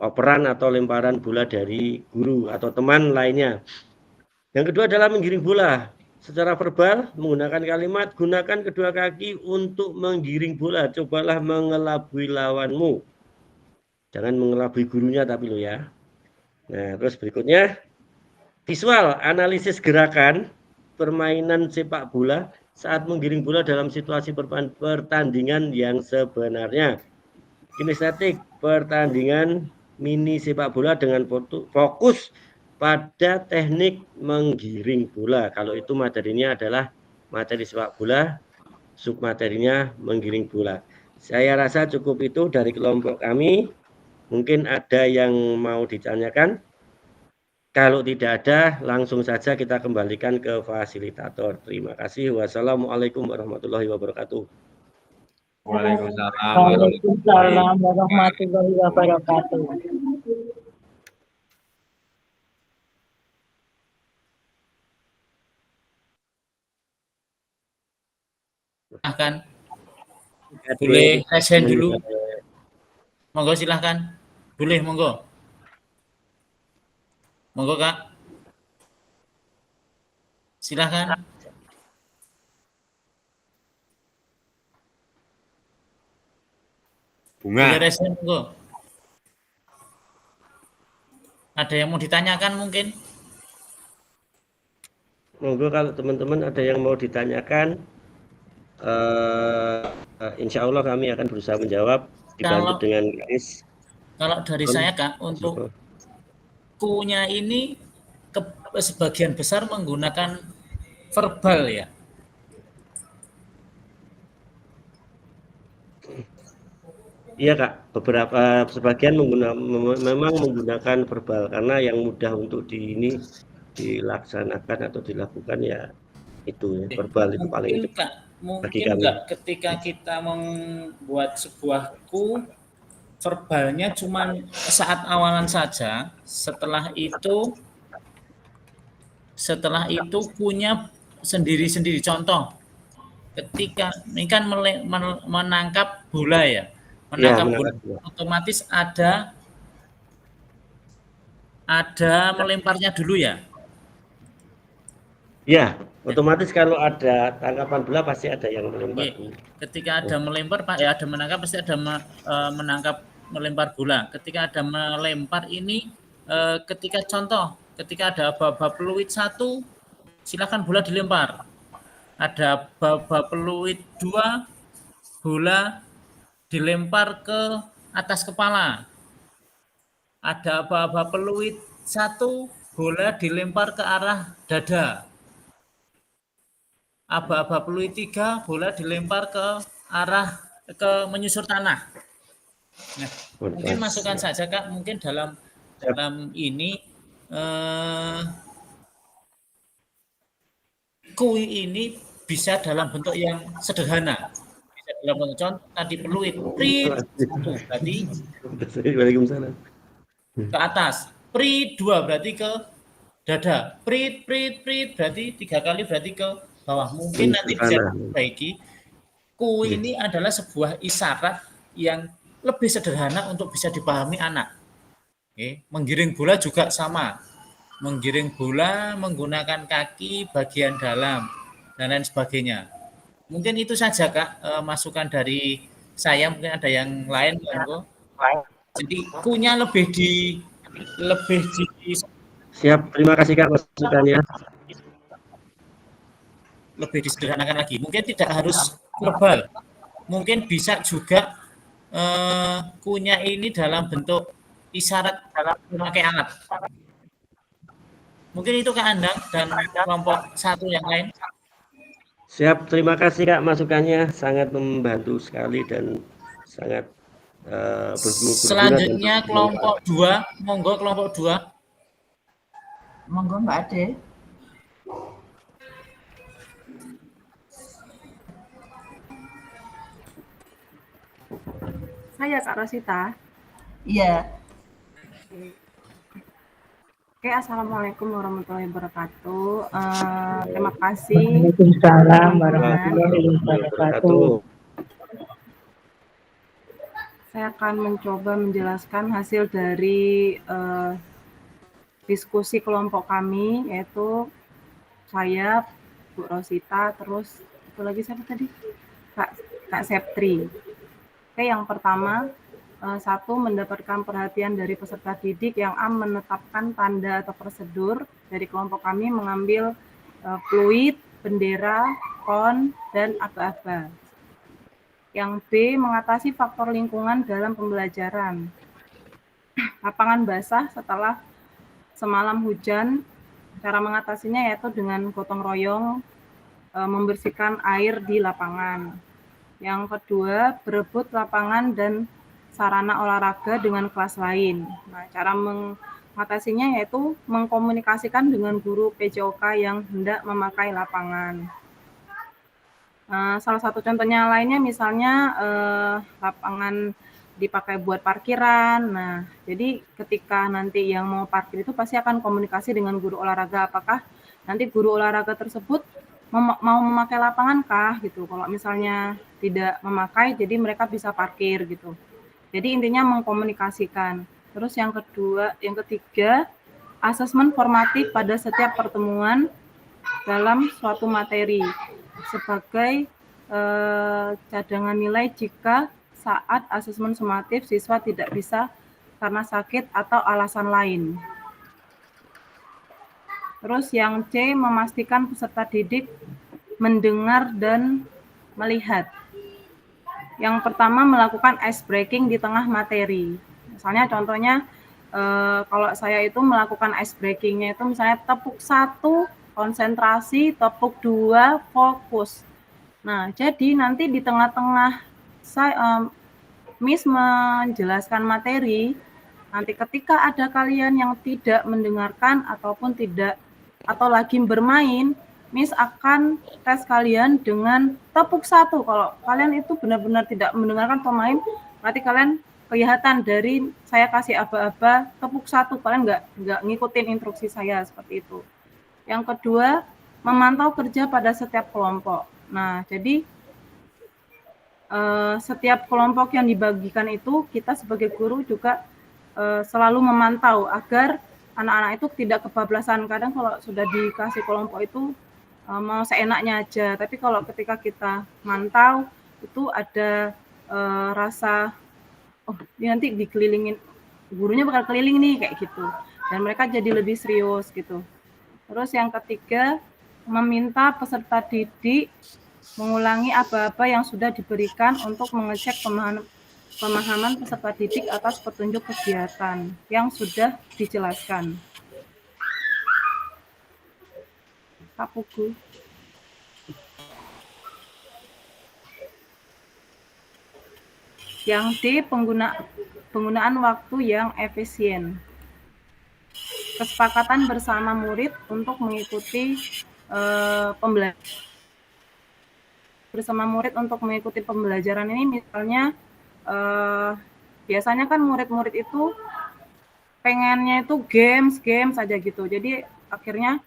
operan atau lemparan bola dari guru atau teman lainnya. Yang kedua adalah menggiring bola. Secara verbal, menggunakan kalimat, gunakan kedua kaki untuk menggiring bola. Cobalah mengelabui lawanmu. Jangan mengelabui gurunya tapi lo ya. Nah, terus berikutnya, visual, analisis gerakan, permainan sepak bola saat menggiring bola dalam situasi pertandingan yang sebenarnya. Kinestetik, pertandingan mini sepak bola dengan fokus pada teknik menggiring bola. Kalau itu materinya adalah materi sepak bola, submaterinya menggiring bola. Saya rasa cukup itu dari kelompok kami. Mungkin ada yang mau ditanyakan. Kalau tidak ada, langsung saja kita kembalikan ke fasilitator. Terima kasih. Wassalamualaikum warahmatullahi wabarakatuh. Waalaikumsalam warahmatullahi wabarakatuh. Silahkan. Boleh resen dulu. Monggo silahkan. Boleh, monggo. Monggo Kak. Silahkan. Bunga. Boleh resen, monggo. Ada yang mau ditanyakan mungkin? Monggo kalau teman-teman ada yang mau ditanyakan, insya Allah kami akan berusaha menjawab dibantu dengan Kais. Kalau dari saya Kak, untuk Q-nya ini sebagian besar menggunakan verbal ya. Iya Kak, beberapa sebagian memang menggunakan verbal karena yang mudah untuk dilaksanakan atau dilakukan ya itu ya, verbal itu paling mungkin Kak, mungkin enggak ketika kita membuat sebuah Q, verbalnya cuma saat awalan saja, setelah itu Q-nya sendiri-sendiri. Contoh, ketika ini kan menangkap bola ya, menangkap bola, otomatis ada melemparnya dulu ya. Ya, otomatis kalau ada tangkapan bola pasti ada yang melempar. Ketika ada melempar, Pak, ya ada menangkap, pasti ada menangkap melempar bola. Ketika ada melempar ini, ketika ada aba-aba peluit 1, silakan bola dilempar. Ada aba-aba peluit 2, bola dilempar ke atas kepala. Ada aba-aba peluit 1, bola dilempar ke arah dada. Aba-aba peluit 3, bola dilempar ke menyusur tanah. Nah, mungkin masukkan saja Kak, mungkin dalam ini kui ini bisa dalam bentuk yang sederhana. Bisa dalam bentuk contoh tadi peluit, prit 1 berarti ke atas, prit 2 berarti ke dada, prit berarti 3 kali berarti ke bawah. Mungkin nanti bisa diperbaiki. Kui ini adalah sebuah isyarat yang lebih sederhana untuk bisa dipahami anak. Menggiring bola juga sama. Menggiring bola menggunakan kaki bagian dalam dan lain sebagainya. Mungkin itu saja Kak, masukan dari saya. Mungkin ada yang lain, monggo. Jadi kunya lebih di Siap, terima kasih Kak masukannya. Lebih disederhanakan lagi. Mungkin tidak harus verbal. Mungkin bisa juga kunya ini dalam bentuk isyarat dalam memakai alat. Mungkin itu Kak Andang dan kelompok 1 yang lain. Siap, terima kasih Kak masukannya, sangat membantu sekali dan sangat berguna. Selanjutnya kelompok 2, monggo kelompok 2. Monggo Mbak Ade. Saya Kak Rosita. Iya. Oke, assalamualaikum warahmatullahi wabarakatuh. Terima kasih. Waalaikumsalam warahmatullahi wabarakatuh. Saya akan mencoba menjelaskan hasil dari diskusi kelompok kami, yaitu saya, Bu Rosita, terus itu lagi siapa tadi? Kak Septri. Oke, yang pertama, 1, mendapatkan perhatian dari peserta didik yang menetapkan tanda atau prosedur. Dari kelompok kami mengambil fluid, bendera, kon, dan aba-aba. Yang B, mengatasi faktor lingkungan dalam pembelajaran. Lapangan basah setelah semalam hujan, cara mengatasinya yaitu dengan gotong royong, membersihkan air di lapangan. Yang kedua, berebut lapangan dan sarana olahraga dengan kelas lain. Nah, cara mengatasinya yaitu mengkomunikasikan dengan guru PJOK yang hendak memakai lapangan. Salah satu contohnya lainnya misalnya lapangan dipakai buat parkiran. Nah, jadi ketika nanti yang mau parkir itu pasti akan komunikasi dengan guru olahraga, apakah nanti guru olahraga tersebut mau memakai lapangan kah gitu. Kalau misalnya tidak memakai, jadi mereka bisa parkir gitu. Jadi intinya mengkomunikasikan. Terus yang ketiga, asesmen formatif pada setiap pertemuan dalam suatu materi sebagai cadangan nilai jika saat asesmen sumatif siswa tidak bisa karena sakit atau alasan lain. Terus yang C, memastikan peserta didik mendengar dan melihat. Yang pertama, melakukan ice breaking di tengah materi. Misalnya contohnya, kalau saya itu melakukan ice breaking-nya itu misalnya tepuk 1, konsentrasi, tepuk 2, fokus. Nah, jadi nanti di tengah-tengah Miss menjelaskan materi, nanti ketika ada kalian yang tidak mendengarkan ataupun atau lagi bermain, Miss akan tes kalian dengan tepuk 1. Kalau kalian itu benar-benar tidak mendengarkan atau main, berarti kalian kelihatan dari saya kasih aba-aba tepuk 1, kalian nggak ngikutin instruksi saya seperti itu. Yang kedua, memantau kerja pada setiap kelompok. Nah, jadi setiap kelompok yang dibagikan itu kita sebagai guru juga selalu memantau agar anak-anak itu tidak kebablasan. Kadang kalau sudah dikasih kelompok itu mau seenaknya aja, tapi kalau ketika kita mantau itu ada rasa oh ini nanti dikelilingin, gurunya bakal keliling nih kayak gitu, dan mereka jadi lebih serius gitu. Terus yang ketiga, meminta peserta didik mengulangi apa-apa yang sudah diberikan untuk mengecek pemahaman peserta didik atas petunjuk kegiatan yang sudah dijelaskan. Pak Pugu. Yang D, penggunaan waktu yang efisien. Kesepakatan bersama murid untuk mengikuti pembelajaran ini, misalnya biasanya kan murid-murid itu pengennya itu games aja gitu. Jadi akhirnya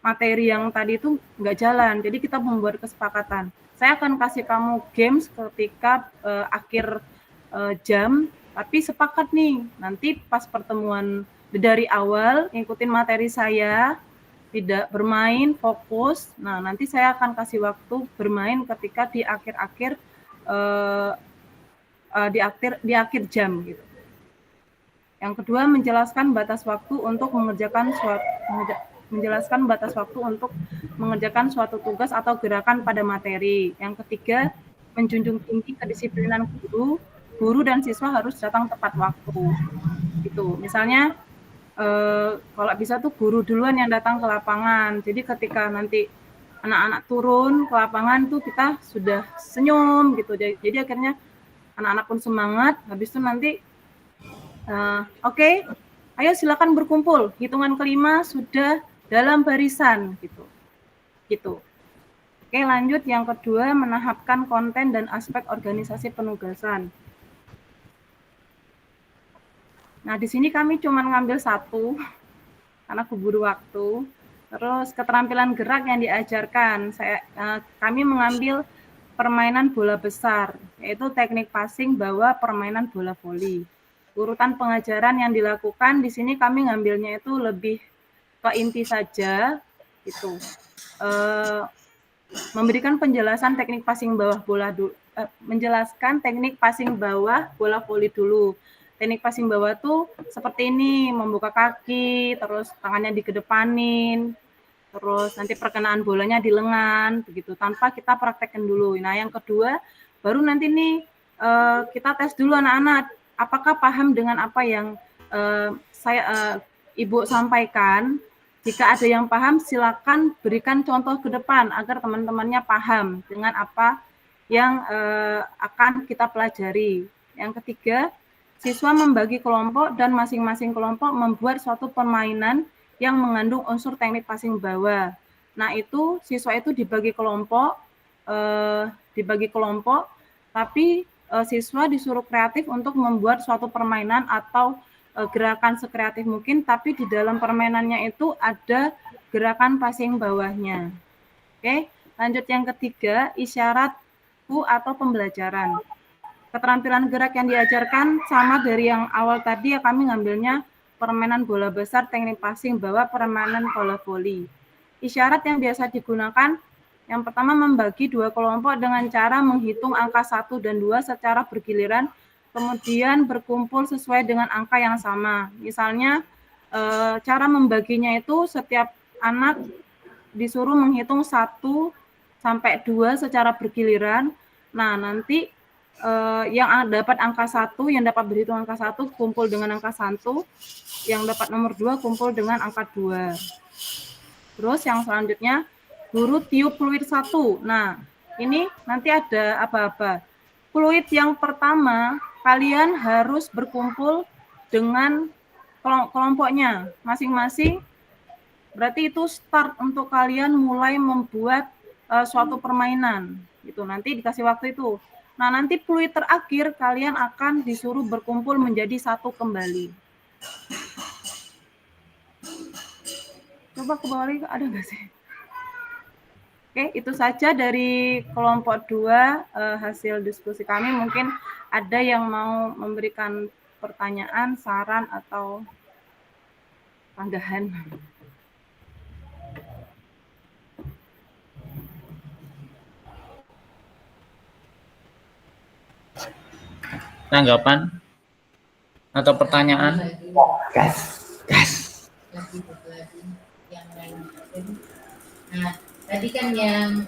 materi yang tadi itu nggak jalan. Jadi kita membuat kesepakatan. Saya akan kasih kamu games ketika akhir jam, tapi sepakat nih nanti pas pertemuan dari awal ngikutin materi saya, tidak bermain, fokus. Nah, nanti saya akan kasih waktu bermain ketika di akhir-akhir di akhir jam gitu. Yang kedua, menjelaskan batas waktu untuk mengerjakan suatu tugas atau gerakan pada materi. Yang ketiga, menjunjung tinggi kedisiplinan guru dan siswa harus datang tepat waktu. Gitu. Misalnya kalau bisa tuh guru duluan yang datang ke lapangan. Jadi ketika nanti anak-anak turun ke lapangan tuh kita sudah senyum gitu. Jadi akhirnya anak-anak pun semangat. Habis itu nanti oke, ayo silakan berkumpul. Hitungan kelima sudah dalam barisan gitu. Oke, lanjut yang kedua, menahapkan konten dan aspek organisasi penugasan. Nah, di sini kami cuma ngambil satu karena keburu waktu. Terus keterampilan gerak yang diajarkan, kami mengambil permainan bola besar, yaitu teknik passing bawah permainan bola voli. Urutan pengajaran yang dilakukan di sini kami ngambilnya itu lebih ke inti saja, gitu. Memberikan penjelasan teknik passing bawah menjelaskan teknik passing bawah bola voli dulu. Teknik passing bawah tuh seperti ini, membuka kaki, terus tangannya dikedepanin, terus nanti perkenaan bolanya di lengan, begitu, tanpa kita praktekkan dulu. Nah, yang kedua, baru nanti nih kita tes dulu anak-anak, apakah paham dengan apa yang Ibu sampaikan. Jika ada yang paham, silakan berikan contoh ke depan agar teman-temannya paham dengan apa yang akan kita pelajari. Yang ketiga, siswa membagi kelompok dan masing-masing kelompok membuat suatu permainan yang mengandung unsur teknik passing bawah. Nah, itu siswa itu dibagi kelompok, tapi siswa disuruh kreatif untuk membuat suatu permainan atau gerakan sekreatif mungkin, tapi di dalam permainannya itu ada gerakan passing bawahnya. Oke, lanjut yang ketiga, isyarat atau pembelajaran. Keterampilan gerak yang diajarkan sama dari yang awal tadi, ya kami ngambilnya permainan bola besar, teknik passing bawah, permainan bola voli. Isyarat yang biasa digunakan, yang pertama membagi dua kelompok dengan cara menghitung angka 1 dan 2 secara bergiliran, kemudian berkumpul sesuai dengan angka yang sama. Misalnya, cara membaginya itu setiap anak disuruh menghitung 1 sampai 2 secara bergiliran. Nah, nanti yang dapat angka 1, yang dapat berhitung angka 1 kumpul dengan angka 1, yang dapat nomor 2 kumpul dengan angka 2. Terus yang selanjutnya, guru tiup fluid 1. Nah, ini nanti ada apa-apa. Fluid yang pertama, kalian harus berkumpul dengan kelompoknya masing-masing. Berarti itu start untuk kalian mulai membuat suatu permainan. Gitu. Nanti dikasih waktu itu. Nah, nanti fluid terakhir kalian akan disuruh berkumpul menjadi satu kembali. Coba ke bawah lagi, ada nggak sih? Oke, itu saja dari kelompok 2 hasil diskusi kami. Mungkin ada yang mau memberikan pertanyaan, saran, atau tanggapan. Tanggapan atau pertanyaan? Gas. Nah, tadi kan yang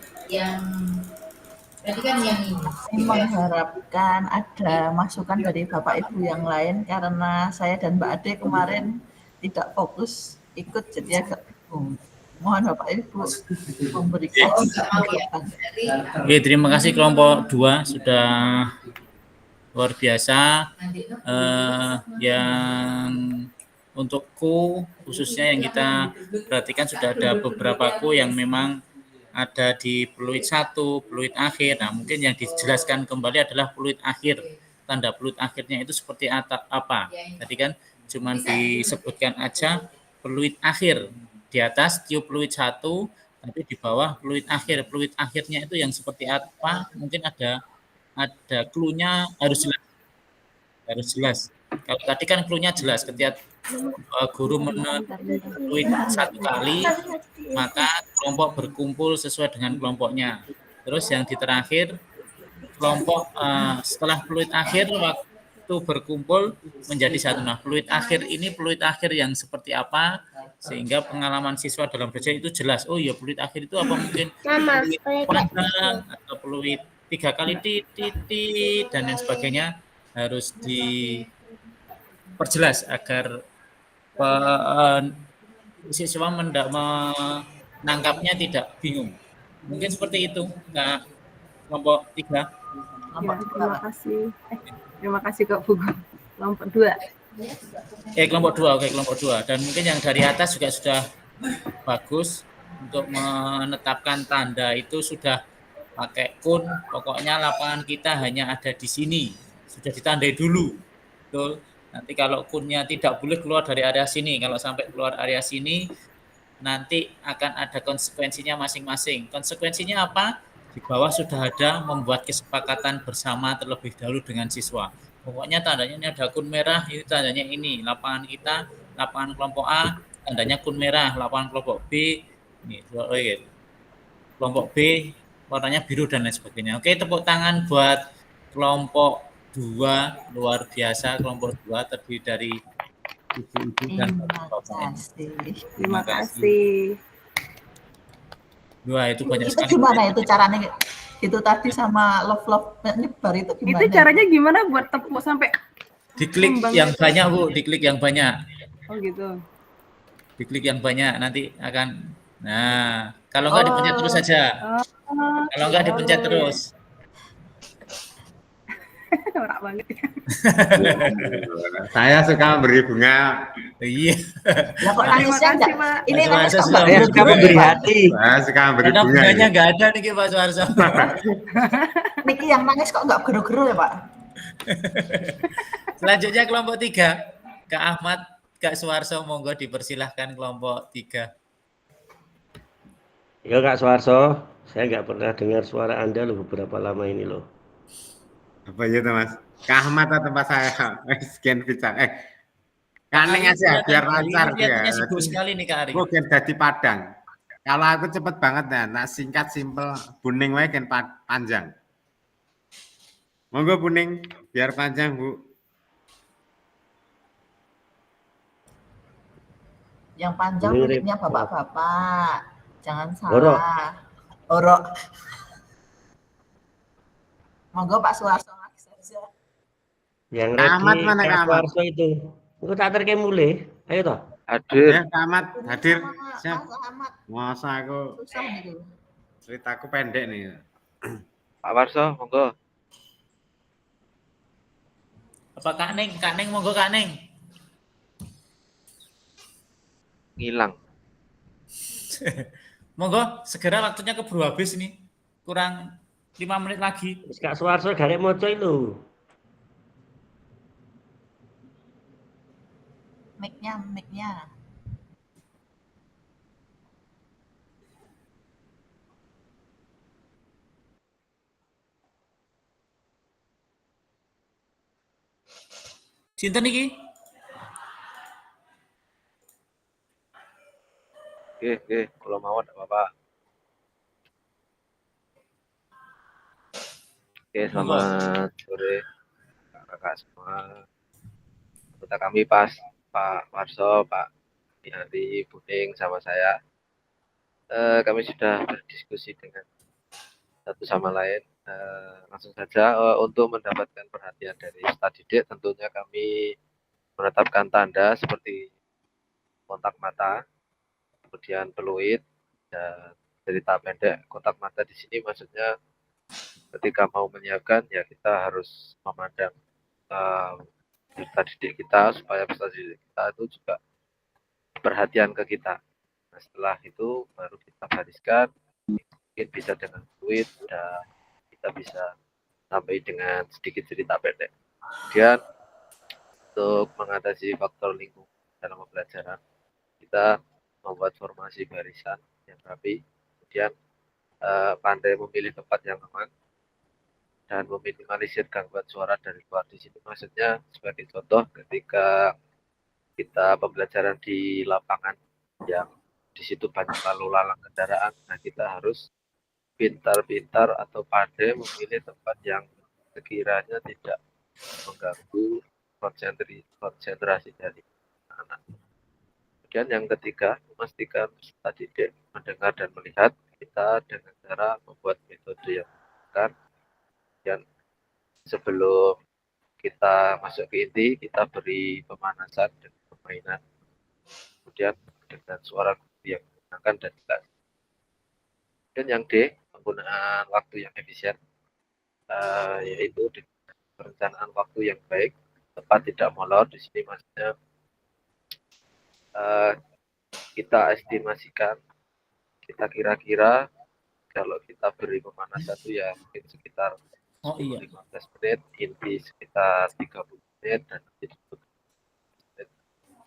ini. Mengharapkan ada masukan dari Bapak Ibu yang lain karena saya dan Mbak Ade kemarin tidak fokus ikut jadi agak bingung. Mohon Bapak Ibu memberikan masukan. Oke, terima kasih kelompok 2 sudah luar biasa. Yang untuk ku khususnya yang kita perhatikan sudah ada beberapa ku yang memang ada di peluit 1, peluit akhir. Nah, mungkin yang dijelaskan kembali adalah peluit akhir. Tanda peluit akhirnya itu seperti apa? Tadi kan cuma disebutkan aja peluit akhir. Di atas tiup peluit 1, tapi di bawah peluit akhir. Peluit akhirnya itu yang seperti apa? Mungkin ada clue-nya harus jelas. Kalau tadi kan clue-nya jelas, ketika guru peluit 1 kali, maka kelompok berkumpul sesuai dengan kelompoknya. Terus yang di terakhir, kelompok setelah peluit akhir waktu berkumpul menjadi 1. Nah, peluit akhir ini peluit akhir yang seperti apa? Sehingga pengalaman siswa dalam belajar itu jelas. Oh iya, peluit akhir itu apa mungkin peluit panjang atau peluit 3 kali titit dan lain sebagainya harus diperjelas agar siswa menangkapnya tidak bingung. Mungkin seperti itu, Kak kelompok 3. Terima kasih. Terima kasih Kak Bu. Kelompok 2. Kelompok 2, oke kelompok 2. Dan mungkin yang dari atas juga sudah bagus untuk menetapkan tanda itu sudah pakai kun. Pokoknya lapangan kita hanya ada di sini. Sudah ditandai dulu. Betul. Nanti kalau kunnya tidak boleh keluar dari area sini. Kalau sampai keluar area sini, nanti akan ada konsekuensinya masing-masing. Konsekuensinya apa? Di bawah sudah ada membuat kesepakatan bersama terlebih dahulu dengan siswa. Pokoknya tandanya ini ada kun merah, ini tandanya ini. Lapangan kita, lapangan kelompok A, tandanya kun merah. Lapangan kelompok B, ini kelompok B, warnanya biru dan lain sebagainya. Oke, tepuk tangan buat kelompok 2, luar biasa. Kelompok 2 terdiri dari ibu-ibu dan bapak-bapak. Terima kasih. Wah, itu banyak sekali. Itu gimana itu caranya? Itu tadi sama love nyebar itu gimana? Itu caranya gimana buat tepuk sampai diklik yang banyak, Bu, diklik yang banyak. Oh gitu. Diklik yang banyak nanti akan. Nah, kalau enggak dipencet terus saja. Kalau enggak dipencet terus. Norak banget. Saya suka beri bunga. Iya. Ya kok nangisnya enggak? Ini nangis kok saya suka memberi hati. Saya suka beri bunga. Bunganya enggak ada nih Pak Suharso. Niki yang nangis kok enggak geru-geru ya, Pak? Selanjutnya kelompok 3. Kak Ahmad, Kak Suharso, monggo dipersilahkan kelompok 3. Ya Kak Suharso, saya nggak pernah dengar suara Anda loh beberapa lama ini loh. Apa itu Mas? Kak Ahmad atau tempat saya? Scan pizza. Kaneng aja biar lancar dia. Sibuk sekali nih Kak Ari. Mungkin jadi Padang. Kalau aku cepet banget ya, nah singkat simple, Buning wae kan panjang. Monggo Buning, biar panjang Bu. Yang panjang miliknya bapak-bapak. Jangan salah. Orok. Monggo Pak Suharso saja. Yang Ahmad mana Kak Suharso itu? Engko tak terke mulai. Ayo toh. Hadir. Ya, Kak Ahmad hadir. Siap. Masa aku susah gitu. Ceritaku pendek nih. Pak Warso, monggo. Apa Kak Neng? Kak Neng monggo Kak Neng. Ngilang. Monggo, segera waktunya keburu habis ini. Kurang 5 menit lagi. Kak Suharso garek moco itu. Mic-nya. Sinten iki? Oke, kalau mau enggak apa-apa. Oke, selamat sore kakak semua. Anggota kami Pak Warso, Pak Hari, Buding, sama saya. Kami sudah berdiskusi dengan satu sama lain. Langsung saja untuk mendapatkan perhatian dari study date, tentunya kami menetapkan tanda seperti kontak mata, kemudian peluit, dan cerita pendek. Kontak mata di sini maksudnya ketika mau menyiapkan ya kita harus memandang peserta didik kita supaya peserta didik kita itu juga perhatian ke kita. Nah, setelah itu baru kita bariskan, mungkin bisa dengan fluid dan kita bisa sampai dengan sedikit cerita pendek. Kemudian untuk mengatasi faktor lingkungan dalam pembelajaran, kita membuat formasi barisan yang rapi, kemudian pandai memilih tempat yang aman dan meminimalisir gangguan suara dari luar. Di sini maksudnya sebagai contoh ketika kita pembelajaran di lapangan yang di situ banyak lalu lalang kendaraan, nah kita harus pintar-pintar atau pandai memilih tempat yang sekiranya tidak mengganggu konsentrasi dari anak. Kemudian yang ketiga, memastikan peserta didik mendengar dan melihat kita dengan cara membuat metode yang benar. Dan sebelum kita masuk ke inti, kita beri pemanasan dan permainan. Kemudian dengan suara yang menyenangkan dan jelas. Dan yang D, penggunaan waktu yang efisien, yaitu dengan perencanaan waktu yang baik, tepat tidak molor. Di sini maksudnya kita estimasikan, kita kira-kira kalau kita beri pemanasan itu ya mungkin sekitar 15 menit, inti sekitar 30 menit, dan nanti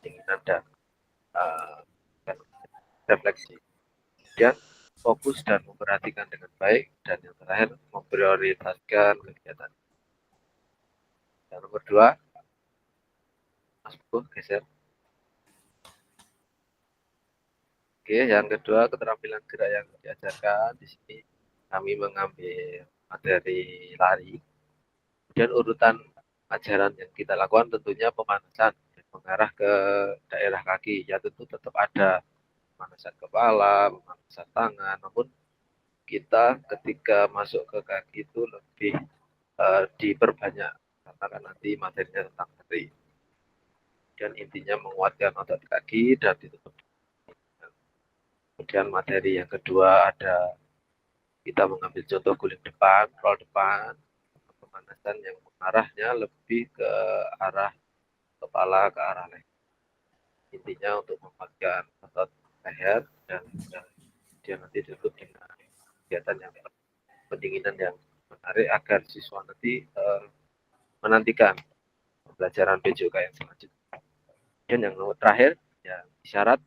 keinginan dan refleksi. Kemudian fokus dan memperhatikan dengan baik, dan yang terakhir memprioritaskan kegiatan. Yang nomor 2, Mas Bu, geser. Oke, yang kedua keterampilan gerak yang diajarkan di sini kami mengambil materi lari. Kemudian urutan ajaran yang kita lakukan tentunya pemanasan mengarah ke daerah kaki. Ya tentu tetap ada pemanasan kepala, pemanasan tangan, namun kita ketika masuk ke kaki itu lebih diperbanyak karena kan nanti materinya tentang lari. Dan intinya menguatkan otot kaki dan ditutup. Kemudian materi yang kedua ada kita mengambil contoh guling depan, roll depan, pemanasan yang mengarahnya lebih ke arah kepala, ke arah leher. Intinya untuk menguatkan otot leher dan dia nanti ditutup dengan kegiatan yang pendinginan yang menarik agar siswa nanti menantikan pembelajaran PJOK yang selanjutnya. Dan yang terakhir ya isyarat.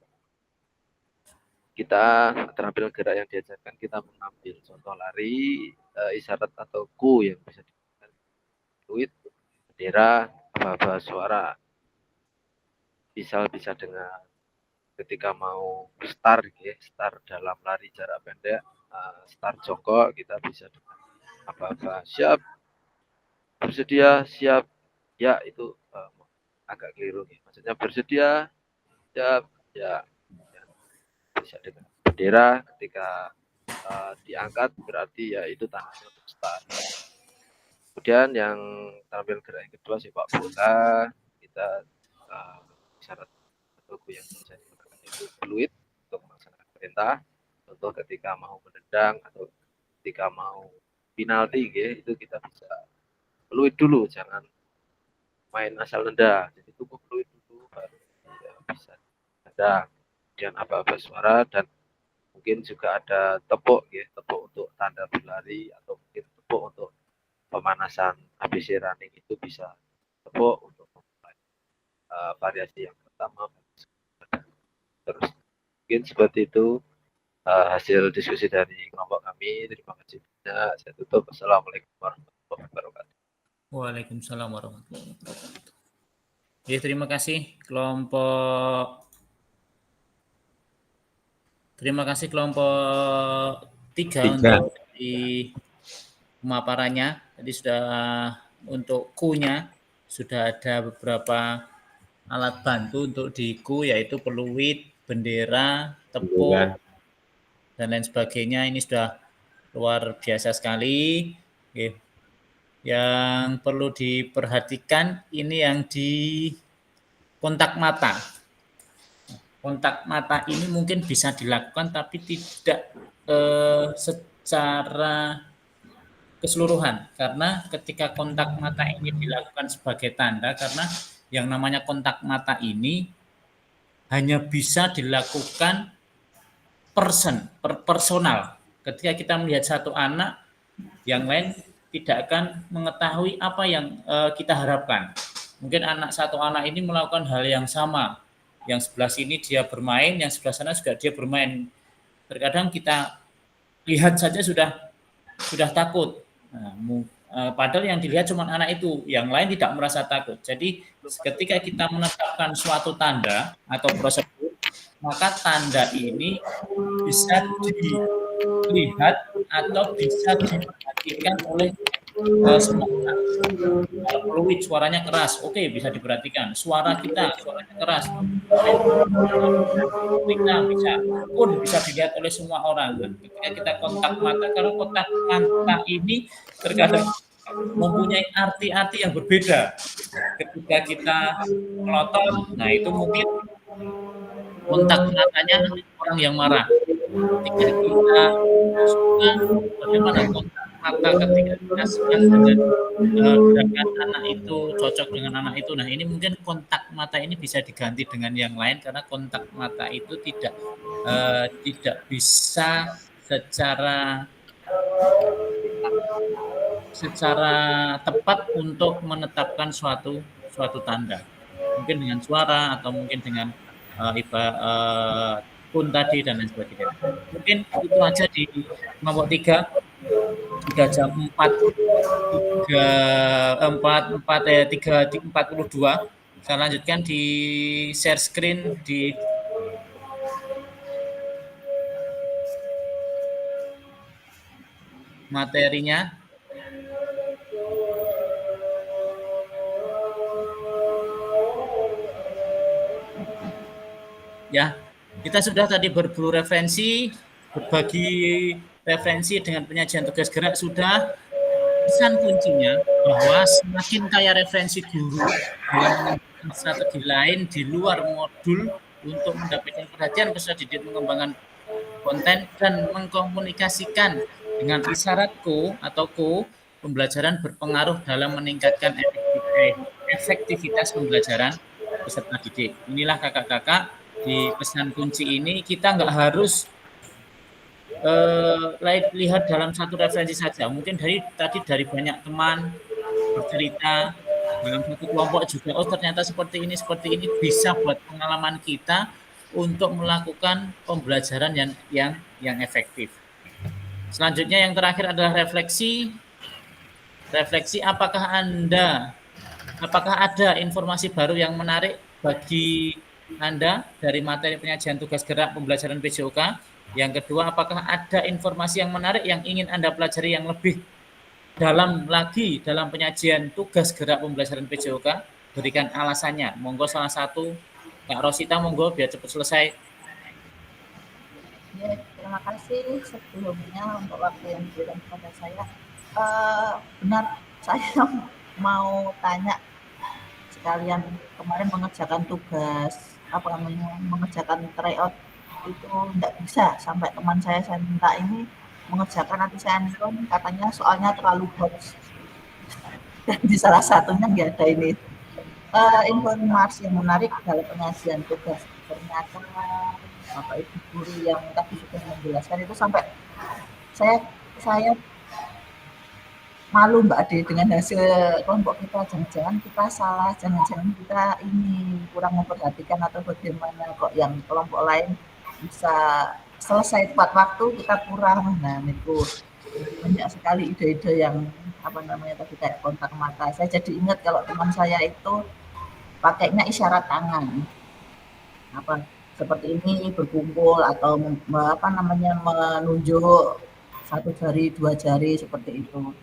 Kita keterampilan gerak yang diajarkan kita mengambil contoh lari, isyarat atau ku yang bisa digunakan fluid, bendera, aba-aba suara. Bisa dengan ketika mau start dalam lari jarak pendek, start jongkok, kita bisa dengan aba-aba siap, bersedia, siap, ya itu agak keliru nih. Maksudnya bersedia, siap, ya. Bisa dengan bendera ketika diangkat berarti ya itu tandanya untuk start. Kemudian yang tampil gerak yang kedua sepak bola, kita syarat atau yang bisa digunakan itu fluid untuk melaksanakan perintah. Contoh ketika mau menendang atau ketika mau penalti itu kita bisa fluid dulu, jangan main asal nendang. Jadi tunggu fluid dulu baru ya, bisa nendang. Kemudian aba-aba suara, dan mungkin juga ada tepuk tepuk untuk tanda berlari atau mungkin tepuk untuk pemanasan ABC running, itu bisa tepuk untuk memulai variasi yang pertama. Terus mungkin seperti itu hasil diskusi dari kelompok kami. Terima kasih banyak. Saya tutup. Assalamualaikum warahmatullahi wabarakatuh. Waalaikumsalam warahmatullahi wabarakatuh. Ya, terima kasih kelompok 3 untuk di pemaparannya. Tadi sudah untuk Q-nya sudah ada beberapa alat bantu untuk di Q, yaitu peluit, bendera, tepuk, dan lain sebagainya. Ini sudah luar biasa sekali. Oke. Yang perlu diperhatikan ini yang di kontak mata. Kontak mata ini mungkin bisa dilakukan tapi tidak secara keseluruhan, karena ketika kontak mata ini dilakukan sebagai tanda, karena yang namanya kontak mata ini hanya bisa dilakukan personal. Ketika kita melihat satu anak, yang lain tidak akan mengetahui apa yang kita harapkan. Mungkin satu anak ini melakukan hal yang sama, yang sebelah sini dia bermain, yang sebelah sana juga dia bermain. Terkadang kita lihat saja sudah takut. Nah, padahal yang dilihat cuma anak itu, yang lain tidak merasa takut. Jadi ketika kita menetapkan suatu tanda atau prosedur, maka tanda ini bisa dilihat atau bisa diperhatikan oleh semua orang. Kalau peluit suaranya keras, oke, bisa diperhatikan. Suaranya keras, kita bisa dilihat oleh semua orang. Ketika kita kontak mata, kalau kontak mata ini terkadang mempunyai arti-arti yang berbeda. Ketika kita melotot, nah itu mungkin kontak matanya orang yang marah. Ketika kita suka, bagaimana kontak mata ketika kita suka dengan gerakan anak itu, cocok dengan anak itu. Nah, ini mungkin kontak mata ini bisa diganti dengan yang lain, karena kontak mata itu tidak bisa secara tepat untuk menetapkan suatu tanda. Mungkin dengan suara atau mungkin dengan pun tadi dan lain sebagainya. Mungkin itu aja di kelompok 3 jam 3:42. Saya lanjutkan di share screen di materinya. Ya, kita sudah tadi berburu referensi, berbagi referensi dengan penyajian tugas gerak sudah. Pesan kuncinya bahwa semakin kaya referensi guru dalam strategi lain di luar modul untuk mendapatkan perhatian peserta didik, mengembangkan konten dan mengkomunikasikan dengan isyarat atau pembelajaran berpengaruh dalam meningkatkan efektivitas pembelajaran peserta didik. Inilah kakak-kakak, di pesan kunci ini kita nggak harus lihat dalam satu referensi saja. Mungkin dari banyak teman bercerita dalam satu kelompok juga, oh ternyata seperti ini bisa buat pengalaman kita untuk melakukan pembelajaran yang efektif. Selanjutnya yang terakhir adalah refleksi. Apakah ada informasi baru yang menarik bagi Anda dari materi penyajian tugas gerak pembelajaran PJOK? Yang kedua, apakah ada informasi yang menarik yang ingin Anda pelajari yang lebih dalam lagi dalam penyajian tugas gerak pembelajaran PJOK? Berikan alasannya. Monggo salah satu, Kak Rosita, monggo biar cepat selesai. Ya, terima kasih sebelumnya untuk waktu yang diberikan kepada saya. Benar, saya mau tanya sekalian, kemarin mengerjakan tugas mengerjakan tryout itu enggak bisa, sampai teman saya minta ini mengerjakan nanti saya nonton, katanya soalnya terlalu box dan di salah satunya nggak ada ini informasi yang menarik dalam penyajian tugas. Ternyata Bapak Ibu guru yang tadi sudah menjelaskan itu sampai saya malu Mbak Ade dengan hasil kelompok kita. Jangan-jangan kita salah, jangan-jangan kita ini kurang memperhatikan atau bagaimana kok yang kelompok lain bisa selesai tepat waktu, kita kurang. Nah, itu banyak sekali ide-ide yang tadi kayak kontak mata. Saya jadi ingat kalau teman saya itu pakainya isyarat tangan. Apa seperti ini berkumpul atau menunjuk 1 jari, 2 jari seperti itu.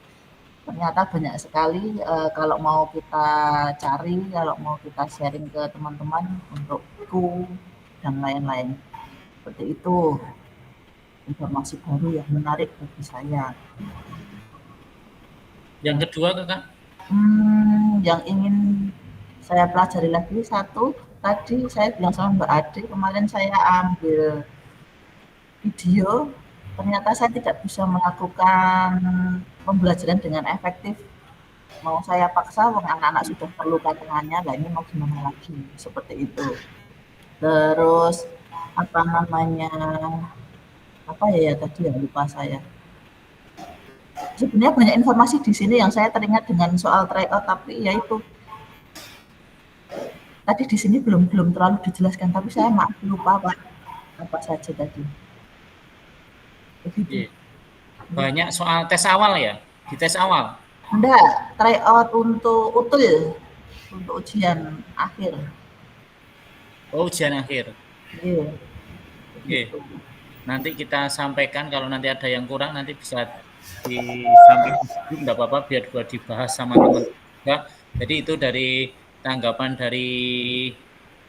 Ternyata banyak sekali kalau mau kita cari, kalau mau kita sharing ke teman-teman untuk buku dan lain-lain. Seperti itu. Informasi baru yang menarik bagi saya. Yang kedua, Kakak? Yang ingin saya pelajari lagi satu, tadi saya bilang sama Mbak Ade, kemarin saya ambil video, ternyata saya tidak bisa melakukan pembelajaran dengan efektif. Mau saya paksa, anak-anak sudah perlu tangannya, lah ini mau gimana lagi, seperti itu. Terus apa ya tadi ya, lupa saya. Sebenarnya banyak informasi di sini yang saya teringat dengan soal tryout, tapi ya itu tadi di sini belum terlalu dijelaskan, tapi saya maaf lupa Pak apa saja tadi. Begitu. Banyak soal tes awal ya, di tes awal. Enggak, tryout untuk UTUL, untuk ujian akhir. Oh, ujian akhir. Iya. Oke. Nanti kita sampaikan, kalau nanti ada yang kurang nanti bisa disampaikan, enggak apa-apa, biar gua dibahas sama teman-teman juga. Jadi itu dari tanggapan dari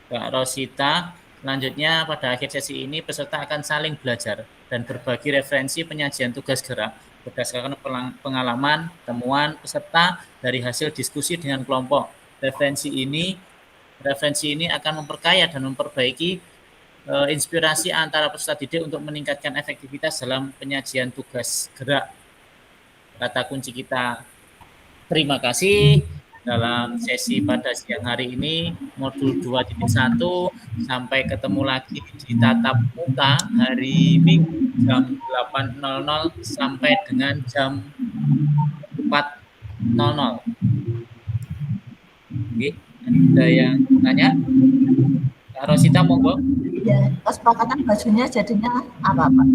Mbak Rosita. Selanjutnya pada akhir sesi ini peserta akan saling belajar dan berbagi referensi penyajian tugas gerak berdasarkan pengalaman, temuan peserta dari hasil diskusi dengan kelompok. Referensi ini akan memperkaya dan memperbaiki inspirasi antara peserta didik untuk meningkatkan efektivitas dalam penyajian tugas gerak. Kata kunci kita, terima kasih. Dalam sesi pada siang hari ini, modul 2.1, sampai ketemu lagi di tatap muka hari Minggu jam 8.00 sampai dengan jam 4.00. Oke, ada yang tanya? Kak Rosita, monggo. Ya, kesepakatan bajunya jadinya apa, Pak?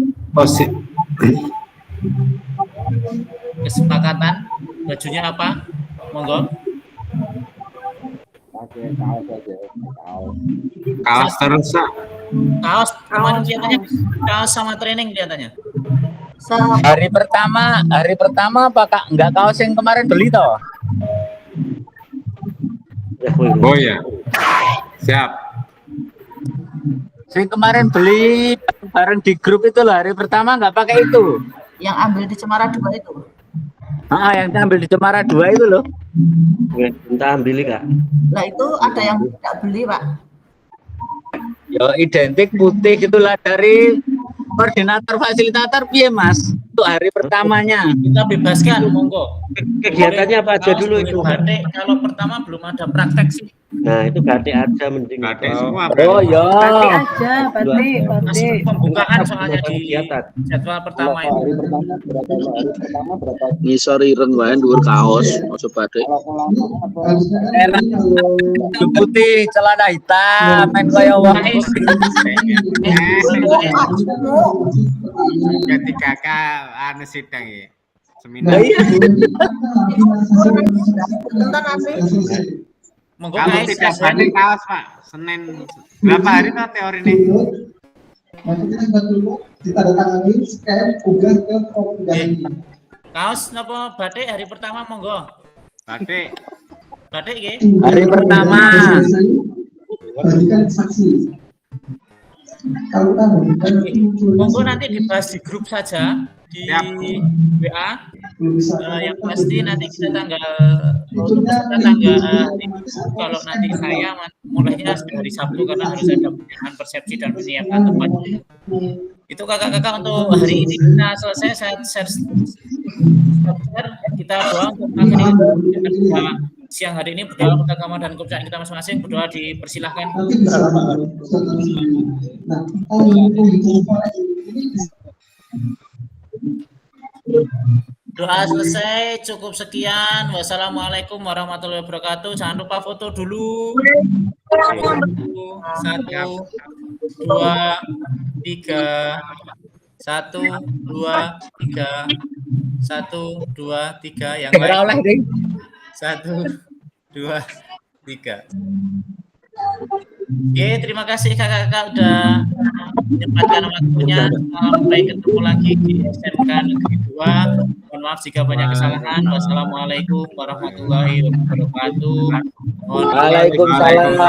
Kesepakatan bajunya apa? Monggo. Pakai kaos aja, Kaos terus, Pak. Kaos, kemarin kelihatannya kaos sama training kelihatannya. Hari pertama apa Kak? Enggak kaos yang kemarin beli toh? Oh ya. Siap. Saya kemarin beli bareng di grup itu loh, hari pertama nggak pakai itu. Yang ambil di Cemara 2 itu? Yang ambil di Cemara 2 itu loh. Entah ambil Kak. Nah itu ada yang tidak beli Pak. Yo identik putih gitulah dari koordinator fasilitator piye Mas untuk hari pertamanya. Kita bebaskan, monggo. Kegiatannya apa aja dulu itu? Batik, kalau pertama belum ada praktek sih. Nah itu batik aja mending. Batik semua. Oh ya. Batik aja, batik. Pembukaan soalnya di jadwal pertama itu. Ngisor ireng wae dhuwur kaos, ojo batik. Putih, celana hitam, main kaya wong. Jadi kakak anu sidang ya. Seminar. Monggo Kalau guys, tidak banding kaos Pak, Senin berapa hari tuh teori ini? Kaos napa batik hari pertama monggo. Batik. Batik nggih. Hari pertama. Monggo nanti dibahas di grup saja di WA. Yang pasti nanti kita kalau nanti saya mulainya hari Sabtu karena harus ada penyiapan persepsi dan menyiapkan tempat. Itu kakak-kakak untuk hari ini kita selesai. Saya share kita doa untuk akhirnya siang hari ini berdoa untuk agama dan kepercayaan kita masing-masing. Berdoa dipersilahkan. Doa selesai, cukup sekian. Wassalamualaikum warahmatullahi wabarakatuh. Jangan lupa foto dulu. 1, 2, 3. 1, 2, 3. 1, 2, 3. Yang lain. 1, 2, 3. Oke, terima kasih kakak-kakak udah menyempatkan waktunya. Sampai ketemu lagi di SMK Negeri 2. Mohon maaf jika banyak kesalahan. Wassalamualaikum warahmatullahi wabarakatuh. Waalaikumsalam.